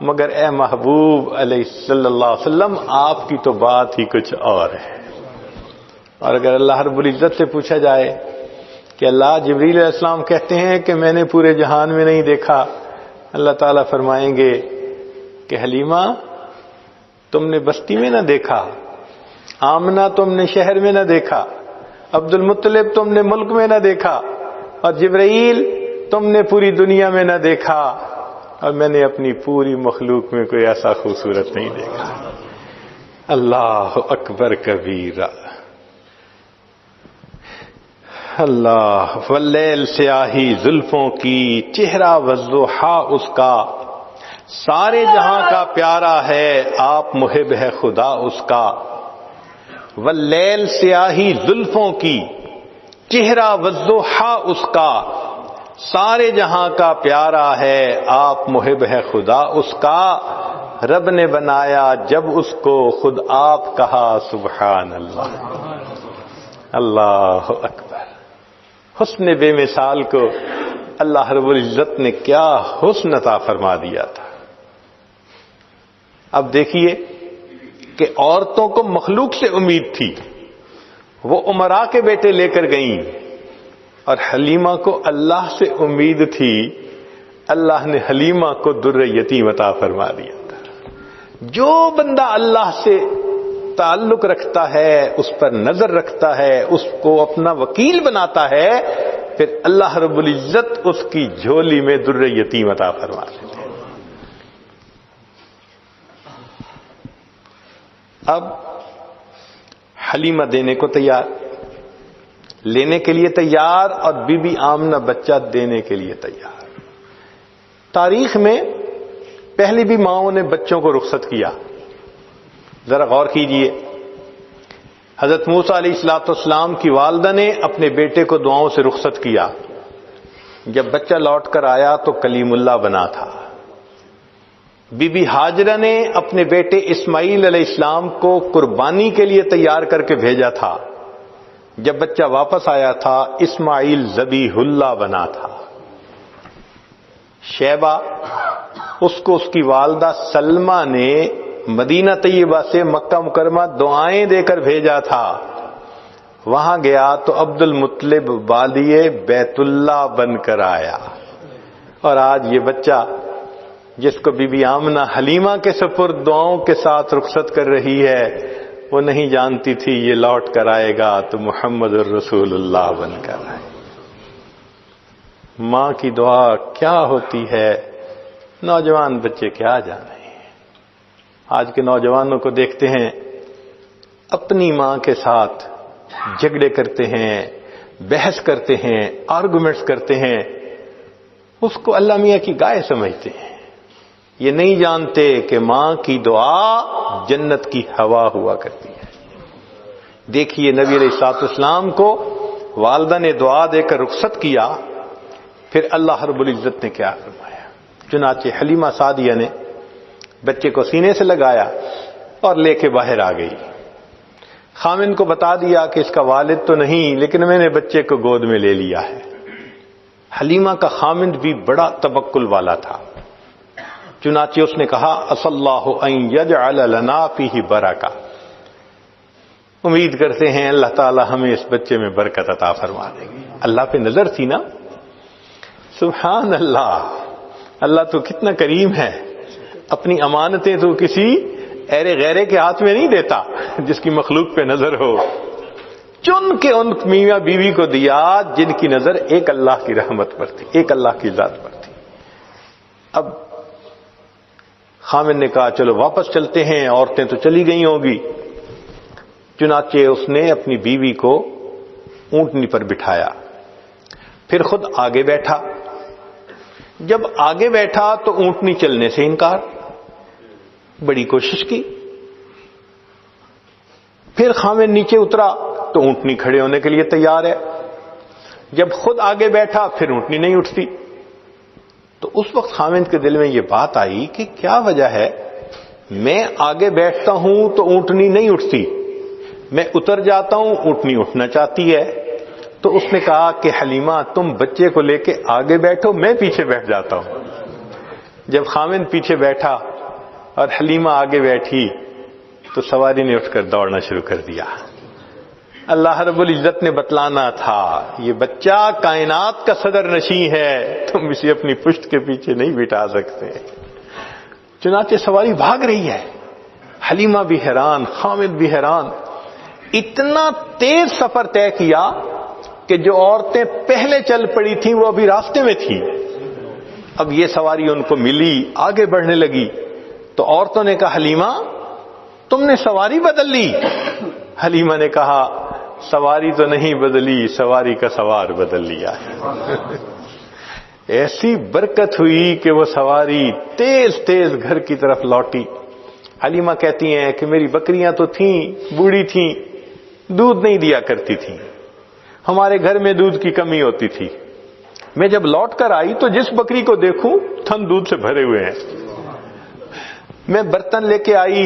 مگر اے محبوب علیہ صلی اللہ علیہ وسلم آپ کی تو بات ہی کچھ اور ہے. اور اگر اللہ رب العزت سے پوچھا جائے کہ اللہ جبریل علیہ السلام کہتے ہیں کہ میں نے پورے جہان میں نہیں دیکھا، اللہ تعالیٰ فرمائیں گے کہ حلیمہ تم نے بستی میں نہ دیکھا، آمنہ تم نے شہر میں نہ دیکھا، عبد المطلب تم نے ملک میں نہ دیکھا، اور جبرائیل تم نے پوری دنیا میں نہ دیکھا، اور میں نے اپنی پوری مخلوق میں کوئی ایسا خوبصورت نہیں دیکھا۔ اللہ اکبر کبیرہ۔ اللہ واللیل سیاہی زلفوں کی، چہرہ والضحیٰ اس کا، سارے جہاں کا پیارا ہے، آپ محب ہے خدا اس کا۔ واللیل سیاہی زلفوں کی، چہرہ والضحیٰ اس کا، سارے جہاں کا پیارا ہے، آپ محب ہے خدا اس کا۔ رب نے بنایا جب اس کو، خود آپ کہا سبحان اللہ۔ اللہ اکبر۔ حسن بے مثال کو اللہ رب العزت نے کیا حسن عطا فرما دیا تھا۔ اب دیکھیے کہ عورتوں کو مخلوق سے امید تھی، وہ امراء کے بیٹے لے کر گئیں، اور حلیمہ کو اللہ سے امید تھی، اللہ نے حلیمہ کو در یتیم عطا فرما دیا تھا۔ جو بندہ اللہ سے تعلق رکھتا ہے، اس پر نظر رکھتا ہے، اس کو اپنا وکیل بناتا ہے، پھر اللہ رب العزت اس کی جھولی میں در یتیم عطا فرما دیتے ہیں۔ اب حلیمہ دینے کو تیار، لینے کے لیے تیار، اور بی بی آمنہ بچہ دینے کے لیے تیار۔ تاریخ میں پہلی بھی ماؤں نے بچوں کو رخصت کیا۔ ذرا غور کیجئے، حضرت موسیٰ علیہ السلام کی والدہ نے اپنے بیٹے کو دعاؤں سے رخصت کیا۔ جب بچہ لوٹ کر آیا تو کلیم اللہ بنا تھا۔ بی بی ہاجرہ نے اپنے بیٹے اسماعیل علیہ السلام کو قربانی کے لیے تیار کر کے بھیجا تھا۔ جب بچہ واپس آیا تھا اسماعیل ذبیح اللہ بنا تھا۔ شیبہ، اس کو اس کی والدہ سلمہ نے مدینہ طیبہ سے مکہ مکرمہ دعائیں دے کر بھیجا تھا۔ وہاں گیا تو عبد المطلب والی بیت اللہ بن کر آیا، اور آج یہ بچہ جس کو بی بی آمنہ حلیمہ کے سپرد دعاؤں کے ساتھ رخصت کر رہی ہے، وہ نہیں جانتی تھی یہ لوٹ کر آئے گا تو محمد الرسول اللہ بن کر آئے۔ ماں کی دعا کیا ہوتی ہے، نوجوان بچے کیا جانے۔ آج کے نوجوانوں کو دیکھتے ہیں، اپنی ماں کے ساتھ جھگڑے کرتے ہیں، بحث کرتے ہیں، آرگومنٹس کرتے ہیں، اس کو اللہ میاں کی گائے سمجھتے ہیں۔ یہ نہیں جانتے کہ ماں کی دعا جنت کی ہوا ہوا کرتی ہے۔ دیکھیے نبی علیہ الصلوۃ والسلام کو والدہ نے دعا دے کر رخصت کیا، پھر اللہ رب العزت نے کیا فرمایا۔ چنانچہ حلیمہ سعدیہ نے بچے کو سینے سے لگایا اور لے کے باہر آ گئی۔ خامن کو بتا دیا کہ اس کا والد تو نہیں، لیکن میں نے بچے کو گود میں لے لیا ہے۔ حلیمہ کا خامند بھی بڑا توکل والا تھا، چنانچہ اس نے کہا اصلی اللہ ان یجعل لنا فیہ برکہ، امید کرتے ہیں اللہ تعالی ہمیں اس بچے میں برکت عطا فرما دے گی۔ اللہ پہ نظر تھی نا، سبحان اللہ، اللہ تو کتنا کریم ہے، اپنی امانتیں تو کسی ایرے غیرے کے ہاتھ میں نہیں دیتا جس کی مخلوق پہ نظر ہو، چن کے ان میاں بیوی کو دیا جن کی نظر ایک اللہ کی رحمت پر تھی، ایک اللہ کی ذات پر تھی۔ اب خامن نے کہا چلو واپس چلتے ہیں، عورتیں تو چلی گئی ہوں گی۔ چنانچہ اس نے اپنی بیوی کو اونٹنی پر بٹھایا، پھر خود آگے بیٹھا۔ جب آگے بیٹھا تو اونٹنی چلنے سے انکار، بڑی کوشش کی۔ پھر خامن نیچے اترا تو اونٹنی کھڑے ہونے کے لیے تیار ہے۔ جب خود آگے بیٹھا پھر اونٹنی نہیں اٹھتی۔ تو اس وقت خامن کے دل میں یہ بات آئی کہ کیا وجہ ہے، میں آگے بیٹھتا ہوں تو اونٹنی نہیں اٹھتی، میں اتر جاتا ہوں اونٹنی اٹھنا چاہتی ہے۔ تو اس نے کہا کہ حلیمہ تم بچے کو لے کے آگے بیٹھو، میں پیچھے بیٹھ جاتا ہوں۔ جب خامن پیچھے بیٹھا اور حلیمہ آگے بیٹھی تو سواری نے اٹھ کر دوڑنا شروع کر دیا۔ اللہ رب العزت نے بتلانا تھا یہ بچہ کائنات کا صدر نشین ہے، تم اسے اپنی پشت کے پیچھے نہیں بٹھا سکتے۔ چنانچہ سواری بھاگ رہی ہے، حلیمہ بھی حیران، خامد بھی حیران۔ اتنا تیز سفر طے کیا کہ جو عورتیں پہلے چل پڑی تھیں وہ ابھی راستے میں تھیں. اب یہ سواری ان کو ملی، آگے بڑھنے لگی تو عورتوں نے کہا حلیمہ تم نے سواری بدل لی. حلیمہ نے کہا سواری تو نہیں بدلی، سواری کا سوار بدل لیا ہے. ایسی برکت ہوئی کہ وہ سواری تیز تیز گھر کی طرف لوٹی. حلیمہ کہتی ہیں کہ میری بکریاں تو تھیں، بوڑھی تھیں، دودھ نہیں دیا کرتی تھیں، ہمارے گھر میں دودھ کی کمی ہوتی تھی. میں جب لوٹ کر آئی تو جس بکری کو دیکھوں تھن دودھ سے بھرے ہوئے ہیں. میں برتن لے کے آئی،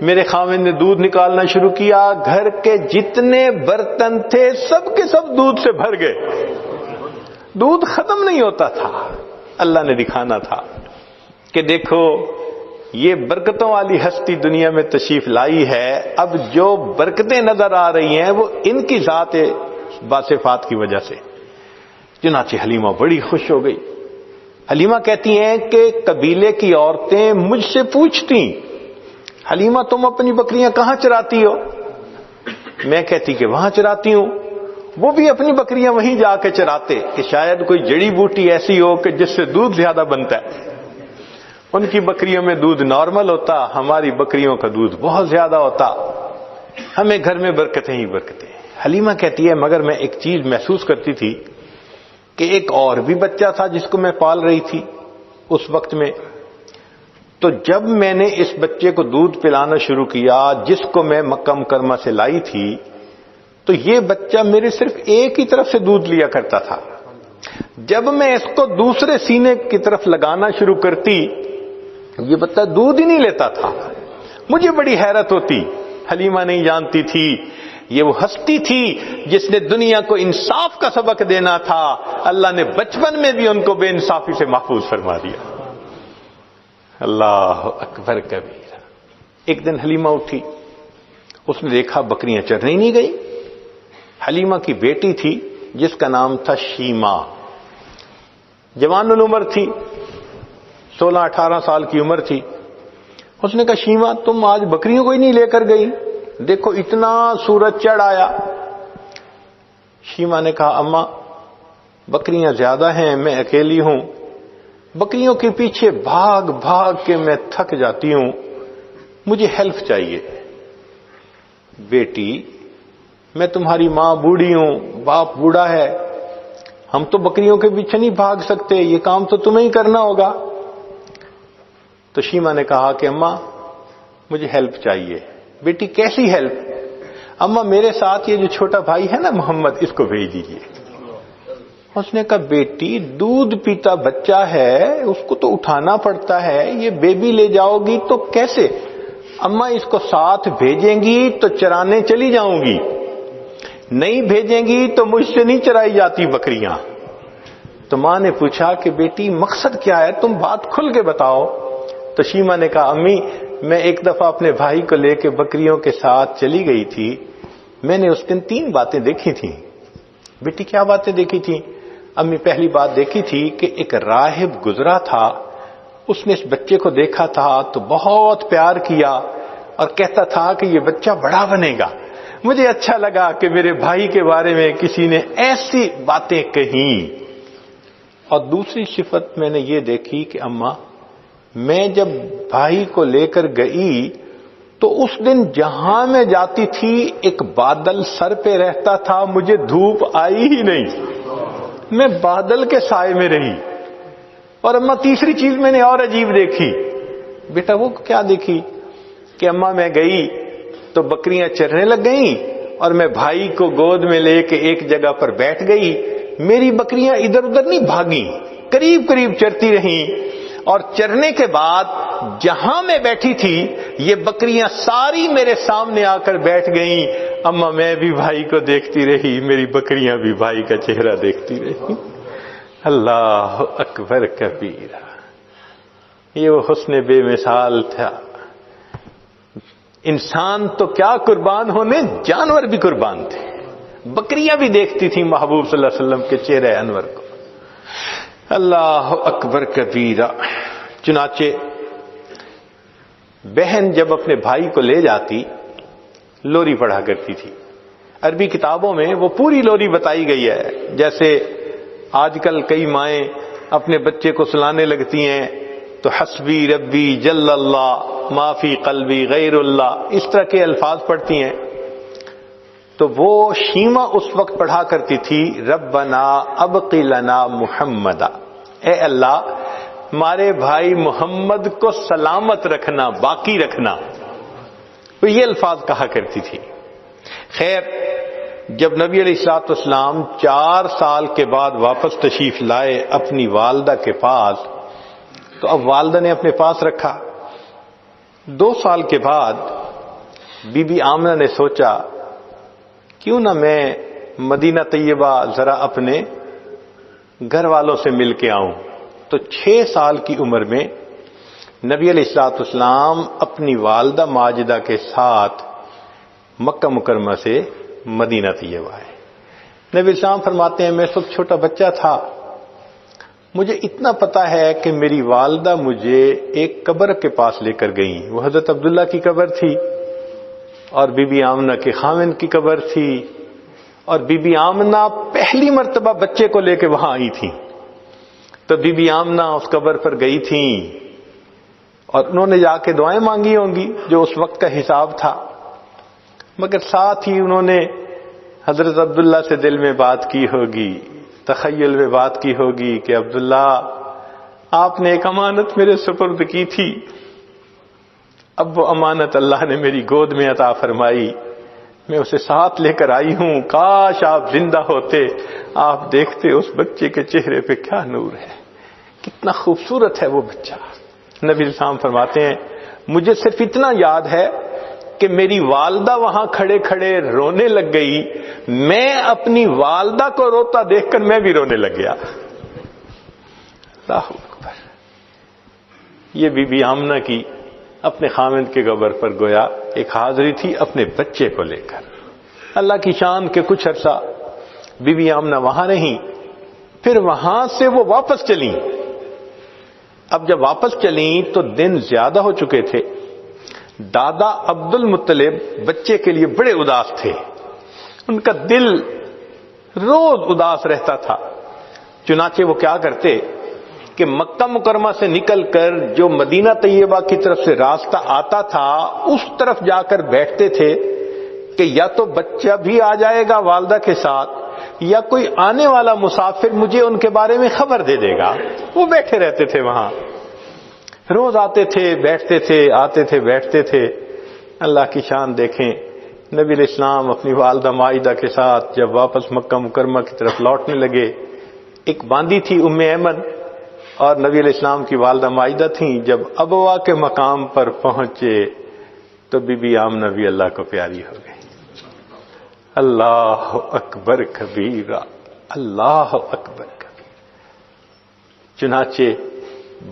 میرے خاوند نے دودھ نکالنا شروع کیا، گھر کے جتنے برتن تھے سب کے سب دودھ سے بھر گئے. دودھ ختم نہیں ہوتا تھا. اللہ نے دکھانا تھا کہ دیکھو یہ برکتوں والی ہستی دنیا میں تشریف لائی ہے. اب جو برکتیں نظر آ رہی ہیں وہ ان کی ذات باصفات کی وجہ سے. چنانچہ حلیمہ بڑی خوش ہو گئی. حلیمہ کہتی ہیں کہ قبیلے کی عورتیں مجھ سے پوچھتی حلیمہ تم اپنی بکریاں کہاں چراتی ہو؟ میں کہتی کہ وہاں چراتی ہوں. وہ بھی اپنی بکریاں وہیں جا کے چراتے کہ شاید کوئی جڑی بوٹی ایسی ہو کہ جس سے دودھ زیادہ بنتا ہے. ان کی بکریوں میں دودھ نارمل ہوتا، ہماری بکریوں کا دودھ بہت زیادہ ہوتا، ہمیں گھر میں برکتیں ہی برکتیں. حلیمہ کہتی ہے مگر میں ایک چیز محسوس کرتی تھی کہ ایک اور بھی بچہ تھا جس کو میں پال رہی تھی اس وقت میں. تو جب میں نے اس بچے کو دودھ پلانا شروع کیا جس کو میں مکہ مکرمہ سے لائی تھی، تو یہ بچہ میرے صرف ایک ہی طرف سے دودھ لیا کرتا تھا. جب میں اس کو دوسرے سینے کی طرف لگانا شروع کرتی یہ بچہ دودھ ہی نہیں لیتا تھا. مجھے بڑی حیرت ہوتی. حلیمہ نہیں جانتی تھی یہ وہ ہستی تھی جس نے دنیا کو انصاف کا سبق دینا تھا. اللہ نے بچپن میں بھی ان کو بے انصافی سے محفوظ فرما دیا. اللہ اکبر کبیرہ. ایک دن حلیمہ اٹھی، اس نے دیکھا بکریاں چرنے نہیں گئی. حلیمہ کی بیٹی تھی جس کا نام تھا شیما، جوان العمر تھی، 16-18 سال کی عمر تھی. اس نے کہا شیما تم آج بکریوں کو ہی نہیں لے کر گئی، دیکھو اتنا سورج چڑھ آیا. شیما نے کہا اماں بکریاں زیادہ ہیں، میں اکیلی ہوں، بکریوں کے پیچھے بھاگ بھاگ کے میں تھک جاتی ہوں، مجھے ہیلپ چاہیے. بیٹی میں تمہاری ماں بوڑھی ہوں، باپ بوڑھا ہے، ہم تو بکریوں کے پیچھے نہیں بھاگ سکتے، یہ کام تو تمہیں ہی کرنا ہوگا. تو شیما نے کہا کہ اماں مجھے ہیلپ چاہیے. بیٹی کیسی ہیلپ؟ اماں میرے ساتھ یہ جو چھوٹا بھائی ہے نا محمد، اس کو بھیج دیجیے. اس نے کہا بیٹی دودھ پیتا بچہ ہے، اس کو تو اٹھانا پڑتا ہے، یہ بیبی لے جاؤ گی تو کیسے؟ اماں اس کو ساتھ بھیجیں گی تو چرانے چلی جاؤں گی، نہیں بھیجیں گی تو مجھ سے نہیں چرائی جاتی بکریاں. تو ماں نے پوچھا کہ بیٹی مقصد کیا ہے، تم بات کھل کے بتاؤ. تو شیما نے کہا امی میں ایک دفعہ اپنے بھائی کو لے کے بکریوں کے ساتھ چلی گئی تھی، میں نے اس دن 3 باتیں دیکھی تھیں. بیٹی کیا باتیں دیکھی تھیں؟ امی پہلی بات دیکھی تھی کہ ایک راہب گزرا تھا، اس نے اس بچے کو دیکھا تھا تو بہت پیار کیا اور کہتا تھا کہ یہ بچہ بڑا بنے گا. مجھے اچھا لگا کہ میرے بھائی کے بارے میں کسی نے ایسی باتیں کہیں. اور دوسری صفت میں نے یہ دیکھی کہ اماں میں جب بھائی کو لے کر گئی تو اس دن جہاں میں جاتی تھی ایک بادل سر پہ رہتا تھا، مجھے دھوپ آئی ہی نہیں، میں بادل کے سائے میں رہی. اور اماں تیسری چیز میں نے اور عجیب دیکھی. بیٹا وہ کیا دیکھی؟ کہ اماں میں گئی تو بکریاں چرنے لگ گئیں اور میں بھائی کو گود میں لے کے ایک جگہ پر بیٹھ گئی. میری بکریاں ادھر ادھر نہیں بھاگیں، قریب قریب چرتی رہیں، اور چرنے کے بعد جہاں میں بیٹھی تھی یہ بکریاں ساری میرے سامنے آ کر بیٹھ گئیں. اماں میں بھی بھائی کو دیکھتی رہی، میری بکریاں بھی بھائی کا چہرہ دیکھتی رہی. اللہ اکبر کبیرہ. یہ وہ حسن بے مثال تھا. انسان تو کیا قربان ہونے، جانور بھی قربان تھے. بکریاں بھی دیکھتی تھیں محبوب صلی اللہ علیہ وسلم کے چہرے انور کو. اللہ اکبر کبیرہ. چنانچہ بہن جب اپنے بھائی کو لے جاتی، لوری پڑھا کرتی تھی. عربی کتابوں میں وہ پوری لوری بتائی گئی ہے. جیسے آج کل کئی مائیں اپنے بچے کو سلانے لگتی ہیں تو حسبی ربی جل اللہ ما فی قلبی غیر اللہ اس طرح کے الفاظ پڑھتی ہیں. تو وہ شیما اس وقت پڑھا کرتی تھی ربنا ابقی لنا محمدا، اے اللہ ہمارے بھائی محمد کو سلامت رکھنا، باقی رکھنا. وہ یہ الفاظ کہا کرتی تھی. خیر جب نبی علیہ الصلوۃ والسلام 4 سال کے بعد واپس تشریف لائے اپنی والدہ کے پاس، تو اب والدہ نے اپنے پاس رکھا. 2 سال کے بعد بی بی آمنہ نے سوچا کیوں نہ میں مدینہ طیبہ ذرا اپنے گھر والوں سے مل کے آؤں. تو 6 سال کی عمر میں نبی علیہ الصلوۃ والسلام اپنی والدہ ماجدہ کے ساتھ مکہ مکرمہ سے مدینہ طیبہ آئے. نبی السلام فرماتے ہیں میں اس وقت چھوٹا بچہ تھا، مجھے اتنا پتا ہے کہ میری والدہ مجھے ایک قبر کے پاس لے کر گئیں. وہ حضرت عبداللہ کی قبر تھی اور بی بی آمنہ کے خاوند کی قبر تھی، اور بی بی آمنہ پہلی مرتبہ بچے کو لے کے وہاں آئی تھی. تو بی بی آمنہ اس قبر پر گئی تھیں اور انہوں نے جا کے دعائیں مانگی ہوں گی جو اس وقت کا حساب تھا، مگر ساتھ ہی انہوں نے حضرت عبداللہ سے دل میں بات کی ہوگی، تخیل میں بات کی ہوگی کہ عبداللہ آپ نے ایک امانت میرے سپرد کی تھی، اب وہ امانت اللہ نے میری گود میں عطا فرمائی، میں اسے ساتھ لے کر آئی ہوں، کاش آپ زندہ ہوتے، آپ دیکھتے اس بچے کے چہرے پہ کیا نور ہے، کتنا خوبصورت ہے وہ بچہ. نبی السلام فرماتے ہیں مجھے صرف اتنا یاد ہے کہ میری والدہ وہاں کھڑے کھڑے رونے لگ گئی، میں اپنی والدہ کو روتا دیکھ کر میں بھی رونے لگ گیا. اللہ اکبر. یہ بی بی آمنہ کی اپنے خاوند کے قبر پر گویا ایک حاضری تھی اپنے بچے کو لے کر. اللہ کی شان کے کچھ عرصہ بی بی آمنہ وہاں رہیں، پھر وہاں سے وہ واپس چلیں. اب جب واپس چلیں تو دن زیادہ ہو چکے تھے. دادا عبد المطلب بچے کے لیے بڑے اداس تھے، ان کا دل روز اداس رہتا تھا. چنانچہ وہ کیا کرتے کہ مکہ مکرمہ سے نکل کر جو مدینہ طیبہ کی طرف سے راستہ آتا تھا اس طرف جا کر بیٹھتے تھے کہ یا تو بچہ بھی آ جائے گا والدہ کے ساتھ یا کوئی آنے والا مسافر مجھے ان کے بارے میں خبر دے دے گا. وہ بیٹھے رہتے تھے وہاں، روز آتے تھے بیٹھتے تھے، آتے تھے بیٹھتے تھے. اللہ کی شان دیکھیں، نبی علیہ السلام اپنی والدہ مائدہ کے ساتھ جب واپس مکہ مکرمہ کی طرف لوٹنے لگے، ایک باندی تھی ام ایمن اور نبی علیہ السلام کی والدہ مائدہ تھیں. جب ابوا کے مقام پر پہنچے تو بی بی آمنہ بھی اللہ کو پیاری ہو گئی. اللہ اکبر کبیرہ، اللہ اکبر کبیرہ. چنانچہ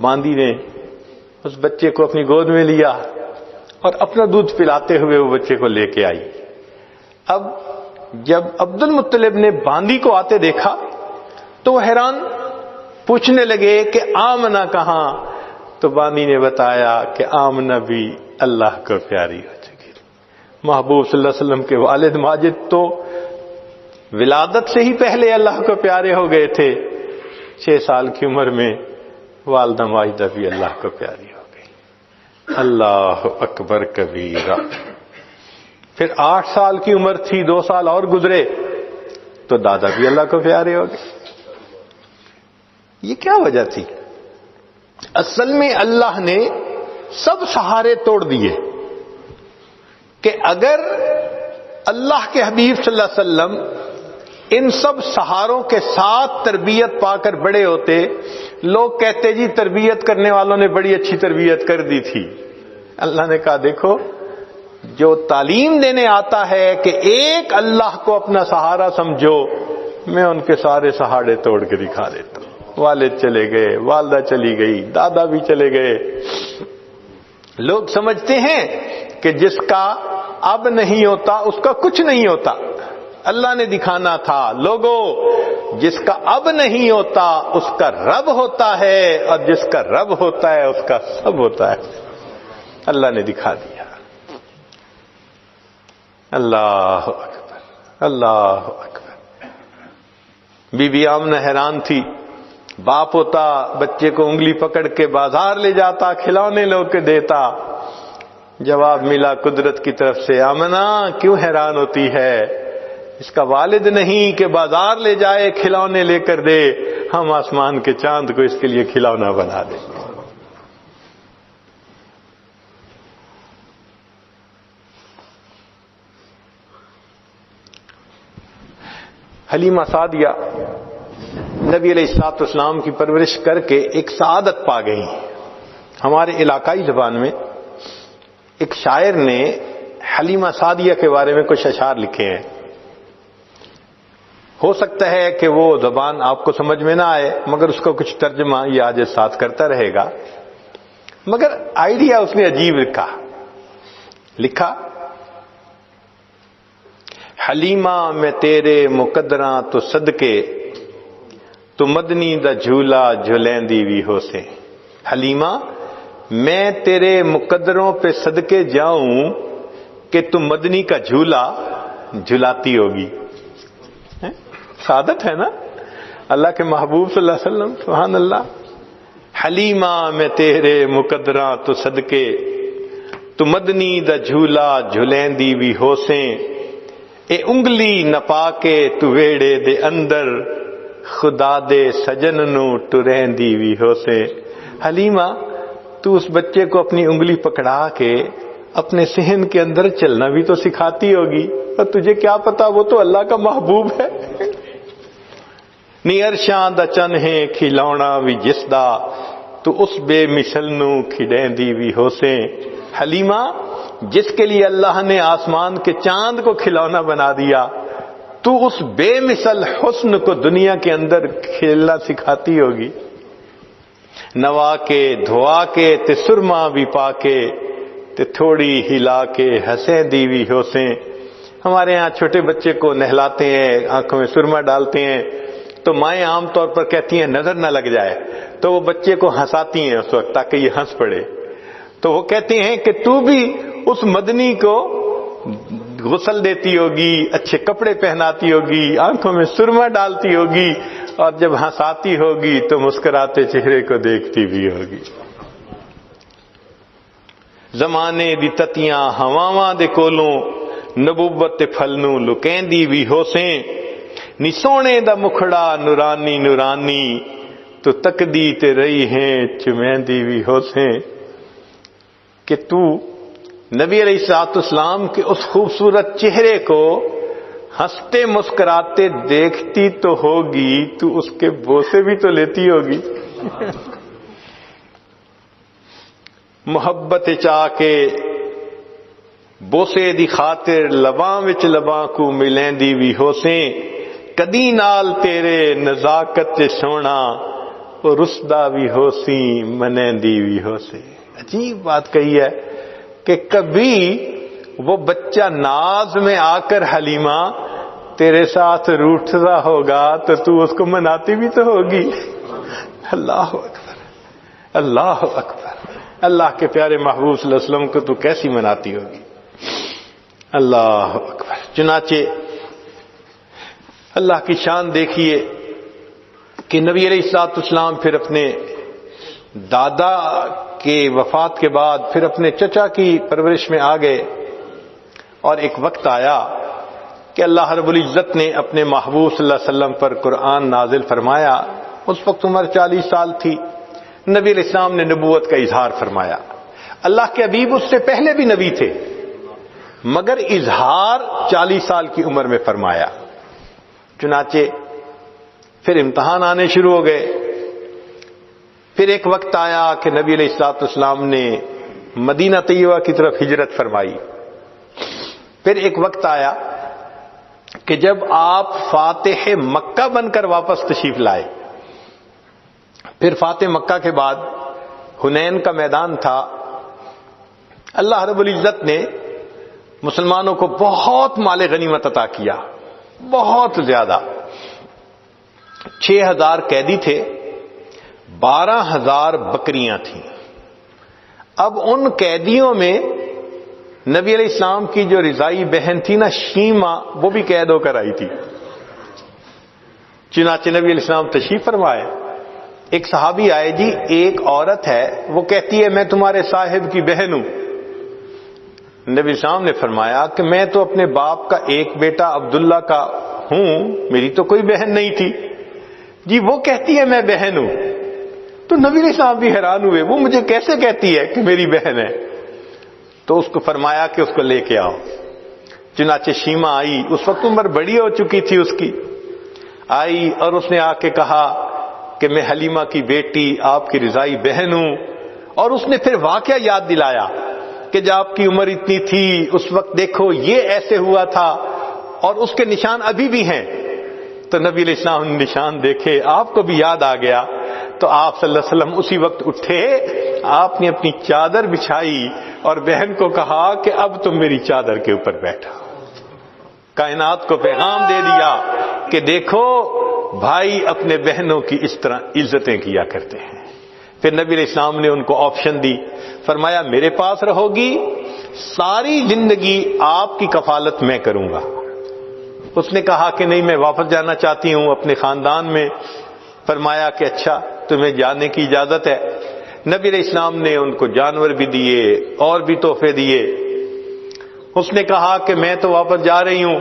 باندی نے اس بچے کو اپنی گود میں لیا اور اپنا دودھ پلاتے ہوئے وہ بچے کو لے کے آئی. اب جب عبد المطلب نے باندی کو آتے دیکھا تو وہ حیران، پوچھنے لگے کہ آمنہ کہاں؟ تو باندی نے بتایا کہ آمنہ بھی اللہ کو پیاری ہو چکی. محبوب صلی اللہ علیہ وسلم کے والد ماجد تو ولادت سے ہی پہلے اللہ کو پیارے ہو گئے تھے، 6 سال کی عمر میں والدہ ماجدہ بھی اللہ کو پیاری ہو گئی. اللہ اکبر کبیرہ. پھر 8 سال کی عمر تھی، 2 سال اور گزرے تو دادا بھی اللہ کو پیارے ہو گئے. یہ کیا وجہ تھی؟ اصل میں اللہ نے سب سہارے توڑ دیے کہ اگر اللہ کے حبیب صلی اللہ علیہ وسلم ان سب سہاروں کے ساتھ تربیت پا کر بڑے ہوتے، لوگ کہتے جی تربیت کرنے والوں نے بڑی اچھی تربیت کر دی تھی. اللہ نے کہا دیکھو، جو تعلیم دینے آتا ہے کہ ایک اللہ کو اپنا سہارا سمجھو، میں ان کے سارے سہارے توڑ کے دکھا دیتا ہوں. والد چلے گئے، والدہ چلی گئی، دادا بھی چلے گئے. لوگ سمجھتے ہیں کہ جس کا اب نہیں ہوتا اس کا کچھ نہیں ہوتا. اللہ نے دکھانا تھا لوگوں، جس کا اب نہیں ہوتا اس کا رب ہوتا ہے، اور جس کا رب ہوتا ہے اس کا سب ہوتا ہے. اللہ نے دکھا دیا. اللہ اکبر، اللہ اکبر۔ بی بی آمنہ حیران تھی، باپ ہوتا بچے کو انگلی پکڑ کے بازار لے جاتا، کھلونے لو کے دیتا۔ جواب ملا قدرت کی طرف سے، آمنہ کیوں حیران ہوتی ہے؟ اس کا والد نہیں کہ بازار لے جائے کھلونے لے کر دے، ہم آسمان کے چاند کو اس کے لیے کھلونا بنا دیں۔ حلیمہ سعدیہ نبی علیہ الصلوۃ والسلام کی پرورش کر کے ایک سعادت پا گئی۔ ہمارے علاقائی زبان میں ایک شاعر نے حلیمہ سعدیہ کے بارے میں کچھ اشعار لکھے ہیں۔ ہو سکتا ہے کہ وہ زبان آپ کو سمجھ میں نہ آئے، مگر اس کا کچھ ترجمہ یہ آج ساتھ کرتا رہے گا۔ مگر آئیڈیا اس نے عجیب لکھا، حلیمہ میں تیرے مقدراں تو صدقے، تو مدنی دا جھولا جھلیندی وی ہو سے۔ حلیمہ میں تیرے مقدروں پہ صدقے جاؤں کہ تم مدنی کا جھولا جھلاتی ہوگی۔ سعادت ہے نا اللہ کے محبوب صلی اللہ علیہ وسلم، سبحان اللہ۔ حلیمہ میں تیرے مقدراں تو صدقے، تو مدنی دا جھولا جھلیندی وی ہو سے۔ اے انگلی نپا کے تو ویڑے دے اندر، خدا دے سجن نو ٹریندی وی ہو سے۔ حلیمہ تو اس بچے کو اپنی انگلی پکڑا کے اپنے صحن کے اندر چلنا بھی تو سکھاتی ہوگی، اور تجھے کیا پتا وہ تو اللہ کا محبوب ہے۔ نی عرشاں دا چن ہے کھلونا وی جس دا، تو اس بے مثل نو کھڑیندی وی ہو سے۔ حلیمہ جس کے لیے اللہ نے آسمان کے چاند کو کھلونا بنا دیا، تو اس بے مثل حسن کو دنیا کے اندر کھیلنا سکھاتی ہوگی۔ نوا کے دھوا کے تے سرما بھی پا کے، تے تھوڑی ہلا کے ہنسیں دیوی ہو سے۔ ہمارے یہاں چھوٹے بچے کو نہلاتے ہیں، آنکھوں میں سرما ڈالتے ہیں، تو مائیں عام طور پر کہتی ہیں نظر نہ لگ جائے، تو وہ بچے کو ہنساتی ہیں اس وقت تاکہ یہ ہنس پڑے۔ تو وہ کہتے ہیں کہ تو بھی اس مدنی کو غسل دیتی ہوگی، اچھے کپڑے پہناتی ہوگی، آنکھوں میں سرما ڈالتی ہوگی، اور جب ہنساتی ہوگی تو مسکراتے چہرے کو دیکھتی بھی ہوگی۔ زمانے دی تتیاں ہواواں دے کولوں، نبوت تے پھل نوں لکیندی بھی ہو سیں۔ نی سونے دا مکھڑا نورانی نورانی، تو تکدی تے رہی ہیں چمیندی بھی ہو سیں۔ کہ تو نبی علیہ الصلوۃ والسلام کے اس خوبصورت چہرے کو ہنستے مسکراتے دیکھتی تو ہوگی، تو اس کے بوسے بھی تو لیتی ہوگی۔ محبت چاہ کے بوسے دی خاطر لباں وچ لباں کو ملیندی بھی ہو سیں۔ کدی نال تیرے نزاکت سونا، اور رسدا بھی ہو سی منیندی بھی ہو سے۔ عجیب بات کہی ہے کہ کبھی وہ بچہ ناز میں آ کر حلیمہ تیرے ساتھ روٹھتا ہوگا تو اس کو مناتی بھی تو ہوگی۔ اللہ اکبر، اللہ اکبر، اللہ کے پیارے محبوب صلی اللہ علیہ وسلم کو تو کیسی مناتی ہوگی۔ اللہ اکبر۔ چنانچہ اللہ کی شان دیکھیے کہ نبی علیہ الصلوۃ والسلام پھر اپنے دادا کے وفات کے بعد پھر اپنے چچا کی پرورش میں آ گئے، اور ایک وقت آیا کہ اللہ رب العزت نے اپنے محبوب صلی اللہ علیہ وسلم پر قرآن نازل فرمایا۔ اس وقت عمر 40 سال تھی۔ نبی علیہ السلام نے نبوت کا اظہار فرمایا۔ اللہ کے حبیب اس سے پہلے بھی نبی تھے، مگر اظہار 40 سال کی عمر میں فرمایا۔ چنانچہ پھر امتحان آنے شروع ہو گئے۔ پھر ایک وقت آیا کہ نبی علیہ الصلوۃ والسلام نے مدینہ طیبہ کی طرف ہجرت فرمائی۔ پھر ایک وقت آیا کہ جب آپ فاتح مکہ بن کر واپس تشریف لائے۔ پھر فاتح مکہ کے بعد حنین کا میدان تھا۔ اللہ رب العزت نے مسلمانوں کو بہت مال غنیمت عطا کیا، بہت زیادہ۔ 6000 قیدی تھے، 12000 بکریاں تھیں۔ اب ان قیدیوں میں نبی علیہ السلام کی جو رضائی بہن تھی نا شیما، وہ بھی قید ہو کر آئی تھی۔ چنانچہ نبی علیہ السلام تشریف فرمائے، ایک صحابی آئے، جی ایک عورت ہے وہ کہتی ہے میں تمہارے صاحب کی بہن ہوں۔ نبی السلام نے فرمایا کہ میں تو اپنے باپ کا ایک بیٹا عبداللہ کا ہوں، میری تو کوئی بہن نہیں تھی۔ جی وہ کہتی ہے میں بہن ہوں۔ تو نبی علیہ السلام بھی حیران ہوئے، وہ مجھے کیسے کہتی ہے کہ میری بہن ہے؟ تو اس کو فرمایا کہ اس کو لے کے آؤ۔ چنانچہ شیما آئی، اس وقت عمر بڑی ہو چکی تھی اس کی، آئی اور اس نے آ کے کہا کہ میں حلیمہ کی بیٹی آپ کی رضائی بہن ہوں۔ اور اس نے پھر واقعہ یاد دلایا کہ جب آپ کی عمر اتنی تھی اس وقت دیکھو یہ ایسے ہوا تھا، اور اس کے نشان ابھی بھی ہیں۔ تو نبی علیہ السلام نے نشان دیکھے، آپ کو بھی یاد آ گیا۔ تو آپ صلی اللہ علیہ وسلم اسی وقت اٹھے، آپ نے اپنی چادر بچھائی اور بہن کو کہا کہ اب تم میری چادر کے اوپر بیٹھا۔ کائنات کو پیغام دے دیا کہ دیکھو بھائی اپنے بہنوں کی اس طرح عزتیں کیا کرتے ہیں۔ پھر نبی علیہ السلام نے ان کو آپشن دی، فرمایا میرے پاس رہو گی، ساری زندگی آپ کی کفالت میں کروں گا۔ اس نے کہا کہ نہیں میں واپس جانا چاہتی ہوں اپنے خاندان میں۔ فرمایا کہ اچھا تمہیں جانے کی اجازت ہے۔ نبی علیہ السلام نے ان کو جانور بھی دیے اور بھی تحفے دیے۔ اس نے کہا کہ میں تو واپس جا رہی ہوں،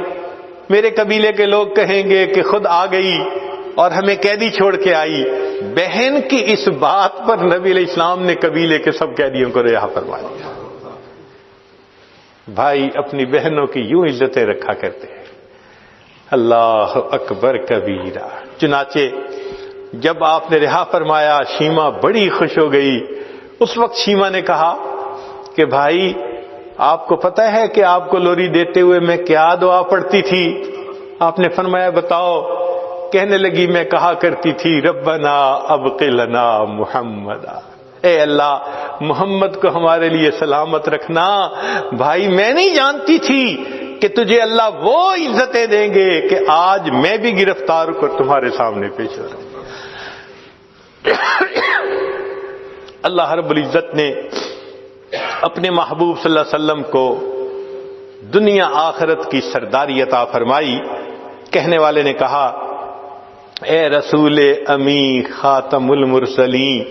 میرے قبیلے کے لوگ کہیں گے کہ خود آ گئی اور ہمیں قیدی چھوڑ کے آئی۔ بہن کی اس بات پر نبی علیہ السلام نے قبیلے کے سب قیدیوں کو رہا فرما دیا۔ بھائی اپنی بہنوں کی یوں عزتیں رکھا کرتے ہیں۔ اللہ اکبر کبیرہ۔ چنانچہ جب آپ نے رہا فرمایا شیما بڑی خوش ہو گئی۔ اس وقت شیما نے کہا کہ بھائی آپ کو پتہ ہے کہ آپ کو لوری دیتے ہوئے میں کیا دعا پڑھتی تھی؟ آپ نے فرمایا بتاؤ۔ کہنے لگی میں کہا کرتی تھی ربنا ابق لنا محمدا، اے اللہ محمد کو ہمارے لیے سلامت رکھنا۔ بھائی میں نہیں جانتی تھی کہ تجھے اللہ وہ عزتیں دیں گے کہ آج میں بھی گرفتار ہو کر تمہارے سامنے پیش ہو رہا ہوں۔ اللہ رب العزت نے اپنے محبوب صلی اللہ علیہ وسلم کو دنیا آخرت کی سرداری عطا فرمائی۔ کہنے والے نے کہا اے رسول امی خاتم المرسلین،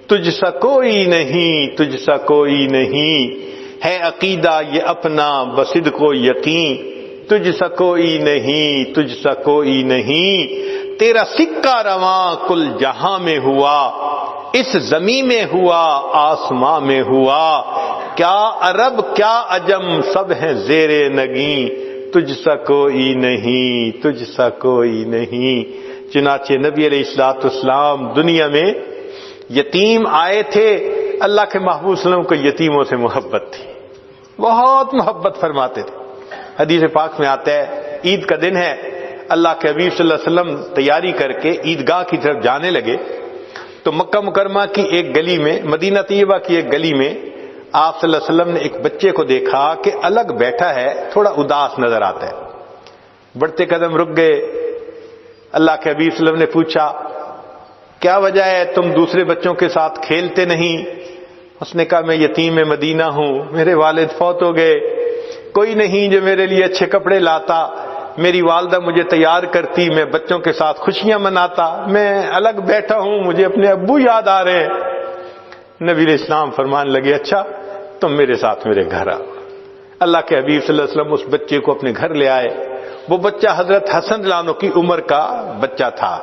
تجھ سا کوئی نہیں، تجھ سا کوئی نہیں، ہے عقیدہ یہ اپنا بصدق و یقین، تجھ سا کوئی نہیں، تجھ سا کوئی نہیں، تیرا سکہ رواں کل جہاں میں ہوا، اس زمین میں ہوا آسماں میں ہوا، کیا عرب کیا عجم سب ہیں زیر نگیں، تجھ سا کوئی نہیں، تجھ سا کوئی نہیں۔ چنانچہ نبی علیہ السلام دنیا میں یتیم آئے تھے، اللہ کے محبوب صلی اللہ علیہ وسلم کو یتیموں سے محبت تھی، بہت محبت فرماتے تھے۔ حدیث پاک میں آتا ہے عید کا دن ہے، اللہ کے حبیب صلی اللہ علیہ وسلم تیاری کر کے عیدگاہ کی طرف جانے لگے تو مکہ مکرمہ کی ایک گلی میں، مدینہ طیبہ کی ایک گلی میں آپ صلی اللہ علیہ وسلم نے ایک بچے کو دیکھا کہ الگ بیٹھا ہے، تھوڑا اداس نظر آتا ہے۔ بڑھتے قدم رک گئے، اللہ کے حبیب صلی اللہ علیہ وسلم نے پوچھا کیا وجہ ہے تم دوسرے بچوں کے ساتھ کھیلتے نہیں؟ اس نے کہا میں یتیم مدینہ ہوں، میرے والد فوت ہو گئے، کوئی نہیں جو میرے لیے اچھے کپڑے لاتا، میری والدہ مجھے تیار کرتی، میں بچوں کے ساتھ خوشیاں مناتا، میں الگ بیٹھا ہوں، مجھے اپنے ابو یاد آ رہے ہیں۔ نبی علیہ السلام فرمان لگے اچھا تم میرے ساتھ میرے گھر آؤ۔ اللہ کے حبیب صلی اللہ علیہ وسلم اس بچے کو اپنے گھر لے آئے۔ وہ بچہ حضرت حسن رضی اللہ عنہ کی عمر کا بچہ تھا۔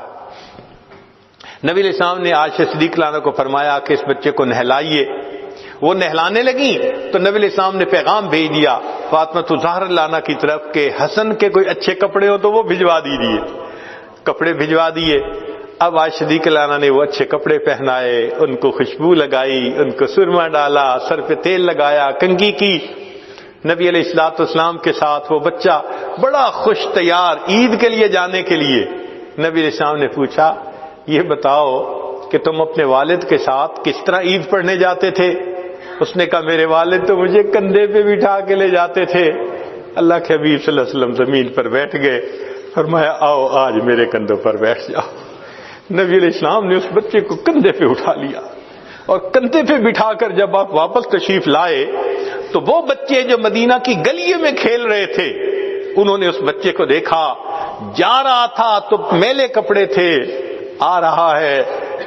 نبی علیہ السلام نے عائشہ صدیقہ رضی اللہ عنہا کو فرمایا کہ اس بچے کو نہلائیے۔ وہ نہلانے لگیں تو نبی علیہ السلام نے پیغام بھیج دیا فاطمہ الزہرا رضی اللہ عنہا کی طرف کہ حسن کے کوئی اچھے کپڑے ہو تو وہ بھجوا دیجیے۔ کپڑے بھجوا دیے۔ اب عائشہ صدیقہ رضی اللہ عنہا نے وہ اچھے کپڑے پہنائے، ان کو خوشبو لگائی، ان کو سرما ڈالا، سر پہ تیل لگایا، کنگھی کی۔ نبی علیہ السلام کے ساتھ وہ بچہ بڑا خوش تیار عید کے لیے جانے کے لیے۔ نبی علیہ السلام نے پوچھا یہ بتاؤ کہ تم اپنے والد کے ساتھ کس طرح عید پڑھنے جاتے تھے؟ اس نے کہا میرے والد تو مجھے کندھے پہ بٹھا کے لے جاتے تھے۔ اللہ کے حبیب صلی اللہ علیہ وسلم زمین پر بیٹھ گئے، فرمایا آؤ آج میرے کندھوں پر بیٹھ جاؤ۔ نبی علیہ السلام نے اس بچے کو کندھے پہ اٹھا لیا اور کندھے پہ بٹھا کر جب آپ واپس تشریف لائے تو وہ بچے جو مدینہ کی گلیے میں کھیل رہے تھے انہوں نے اس بچے کو دیکھا، جا رہا تھا تو میلے کپڑے تھے، آ رہا ہے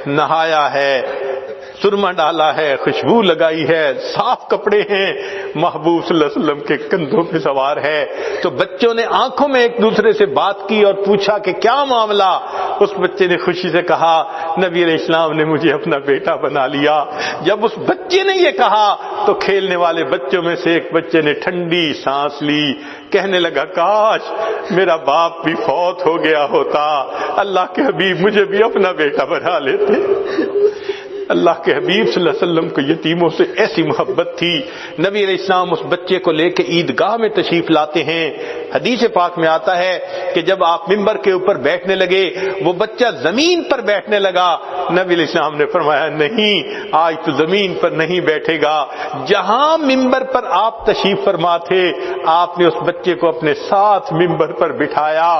نہایا ہے، سرما ڈالا ہے، خوشبو لگائی ہے، صاف کپڑے ہیں، محبوب صلی اللہ علیہ وسلم کے کندھوں پہ سوار ہے۔ تو بچوں نے آنکھوں میں ایک دوسرے سے بات کی اور پوچھا کہ کیا معاملہ؟ اس بچے نے خوشی سے کہا نبی علیہ السلام نے مجھے اپنا بیٹا بنا لیا۔ جب اس بچے نے یہ کہا تو کھیلنے والے بچوں میں سے ایک بچے نے ٹھنڈی سانس لی، کہنے لگا کاش میرا باپ بھی فوت ہو گیا ہوتا، اللہ کے حبیب مجھے بھی اپنا بیٹا بنا لیتے۔ اللہ کے حبیب صلی اللہ علیہ وسلم کو یتیموں سے ایسی محبت تھی، نبی علیہ السلام اس بچے کو لے کے عیدگاہ میں تشریف لاتے ہیں۔ حدیث پاک میں آتا ہے کہ جب آپ ممبر کے اوپر بیٹھنے لگے وہ بچہ زمین پر بیٹھنے لگا، نبی علیہ السلام نے فرمایا نہیں آج تو زمین پر نہیں بیٹھے گا، جہاں ممبر پر آپ تشریف فرما تھے آپ نے اس بچے کو اپنے ساتھ ممبر پر بٹھایا،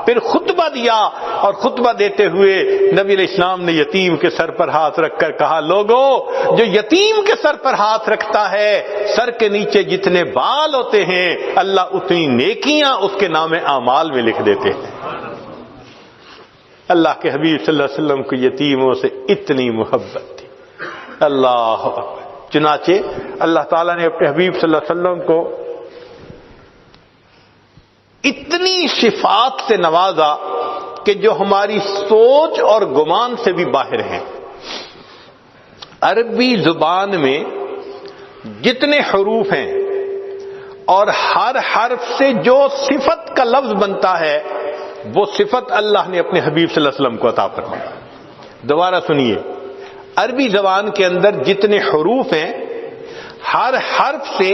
پھر خطبہ دیا، اور خطبہ دیتے ہوئے نبی علیہ السلام نے یتیم کے سر پر ہاتھ رکھ کر کہا لوگو جو یتیم کے سر پر ہاتھ رکھتا ہے سر کے نیچے جتنے بال ہوتے ہیں اللہ اتنی نیکیاں اس کے نام اعمال میں لکھ دیتے ہیں۔ اللہ کے حبیب صلی اللہ علیہ وسلم کو یتیموں سے اتنی محبت تھی۔ اللہ اکبر۔ چنانچہ اللہ تعالیٰ نے اپنے حبیب صلی اللہ علیہ وسلم کو اتنی صفات سے نوازا کہ جو ہماری سوچ اور گمان سے بھی باہر ہیں۔ عربی زبان میں جتنے حروف ہیں اور ہر حرف سے جو صفت کا لفظ بنتا ہے وہ صفت اللہ نے اپنے حبیب صلی اللہ علیہ وسلم کو عطا فرمائی۔ دوبارہ سنیے، عربی زبان کے اندر جتنے حروف ہیں ہر حرف سے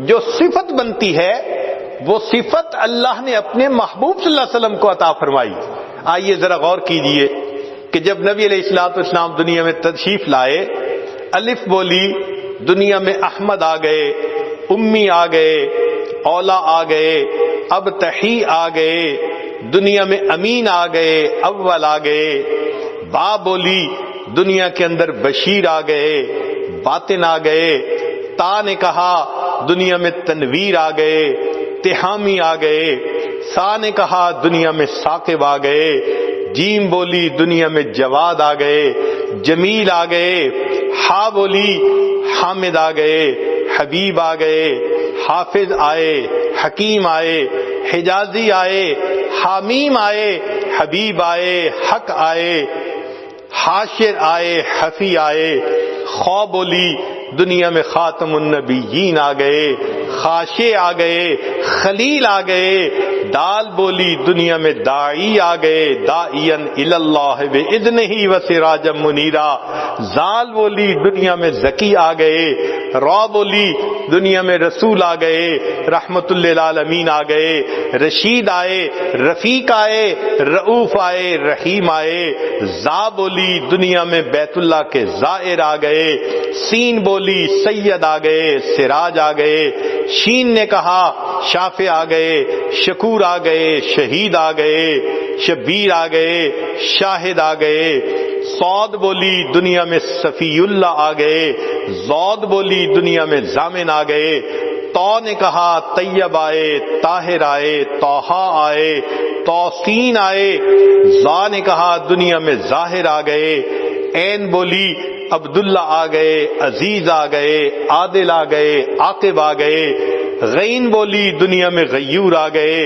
جو صفت بنتی ہے وہ صفت اللہ نے اپنے محبوب صلی اللہ علیہ وسلم کو عطا فرمائی۔ آئیے ذرا غور کیجئے کہ جب نبی علیہ الصلوۃ والسلام دنیا میں تشریف لائے، الف بولی، دنیا میں احمد آ گئے، امی آ گئے، اولا آ گئے، اب تحی آ گئے، دنیا میں امین آ گئے، اول آ گئے، با بولی، دنیا کے اندر بشیر آ گئے، باطن آ گئے، تا نے کہا دنیا میں تنویر آ گئے، تہامی آ گئے، سا نے کہا دنیا میں ثاقب آ گئے، جیم بولی دنیا میں جواد آ گئے، جمیل آ گئے، ہا بولی حامد آ گئے، حبیب آ گئے، حافظ آئے، حکیم آئے، حجازی آئے، حامیم آئے، حبیب آئے، حق آئے، حاشر آئے، حفی آئے، خو بولی دنیا میں خاتم النبیین آ گئے، خاشع آ گئے، خلیل آ گئے، دال بولی دنیا میں داعی آ گئے، داعین الی اللہ باذنہ وسراجا منیرا، زال بولی دنیا میں زکی آ گئے، را بولی دنیا میں رسول آ گئے، رحمت للعالمین آ گئے، رشید آئے، رفیق آئے، رؤوف آئے، رحیم آئے، زا بولی دنیا میں بیت اللہ کے زائر آ گئے، سین بولی سید آ گئے، سراج آ گئے، شین نے کہا شافع آ گئے، شکور آ گئے، شہید آ گئے، شبیر آ گئے، شاہد آ گئے، صاد بولی دنیا میں صفی اللہ آ گئے، زود بولی دنیا میں ضامن آ گئے، تو نے کہا طیب آئے، طاہر آئے، طٰہٰ آئے، توسین آئے، زا نے کہا دنیا میں ظاہر آ گئے، عین بولی عبداللہ آ گئے، عزیز آ گئے، عادل آ گئے، عاقب آ گئے، غین بولی دنیا میں غیور آ گئے،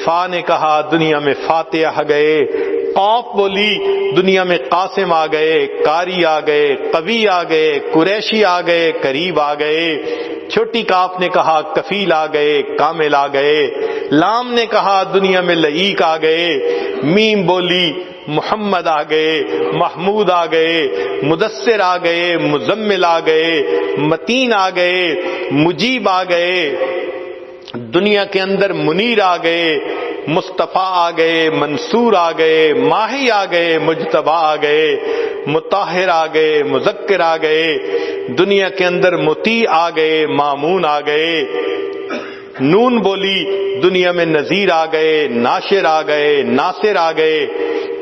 فا نے کہا دنیا میں فاتح آ گئے، قاف بولی دنیا میں قاسم آ گئے، قاری آ گئے، قوی آ گئے، قریشی آ گئے، قریب آ گئے، چھوٹی کاف نے کہا کفیل آ گئے، کامل آ گئے، لام نے کہا دنیا میں لعیق آ گئے، میم بولی محمد آ گئے، محمود آ گئے، مدثر آ گئے، مزمل آ گئے، متین آ گئے، مجیب آ گئے، دنیا کے اندر منیر آ گئے، مصطفیٰ آ گئے، منصور آ گئے، ماہی آ گئے، مجتبیٰ آ گئے، مطہر آ گئے، مذکر آ گئے، دنیا کے اندر مطیع آ گئے، مامون آ گئے، نون بولی دنیا میں نذیر آ گئے، ناشر آ گئے، ناصر آ گئے،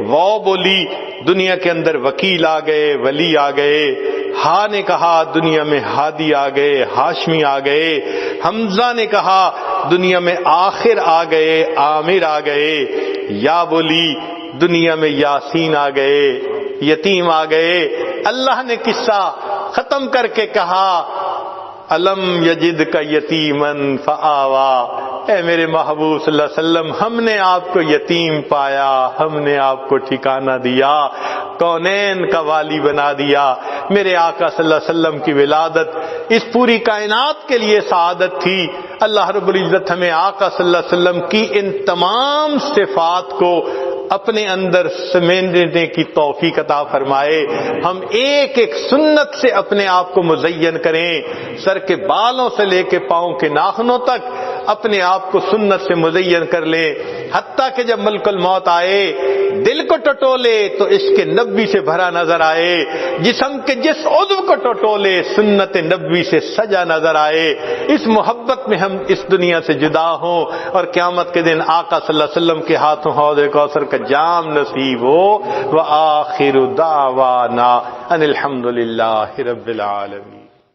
واو بولی دنیا کے اندر وکیل آ گئے، ولی آ گئے، ہا نے کہا دنیا میں ہادی آ گئے، ہاشمی آ گئے۔ حمزہ نے کہا دنیا میں آخر آ گئے، عامر آ گئے۔ یا بولی دنیا میں یاسین آ گئے، یتیم آ گئے۔ اللہ نے قصہ ختم کر کے کہا الم یجد کا یتیمن فآوا، اے میرے محبوب صلی اللہ علیہ وسلم، ہم نے آپ کو یتیم پایا، ہم نے آپ کو ٹھکانہ دیا، کونین کا والی بنا دیا۔ میرے آقا صلی اللہ علیہ وسلم کی ولادت اس پوری کائنات کے لیے سعادت تھی۔ اللہ رب العزت ہمیں آقا صلی اللہ علیہ وسلم کی ان تمام صفات کو اپنے اندر سمیٹنے کی توفیق عطا فرمائے۔ ہم ایک ایک سنت سے اپنے آپ کو مزین کریں، سر کے بالوں سے لے کے پاؤں کے ناخنوں تک اپنے آپ کو سنت سے مزین کر لیں، حتیٰ کہ جب ملک الموت آئے دل کو ٹٹولے تو عشق نبی سے بھرا نظر آئے، جسم کے جس عضو کو ٹٹولے سنت نبی سے سجا نظر آئے۔ اس محبت میں ہم اس دنیا سے جدا ہوں اور قیامت کے دن آقا صلی اللہ علیہ وسلم کے ہاتھوں حوض کوثر کا جام نصیب ہو۔ وآخر دعوانا ان الحمد للہ رب العالمین۔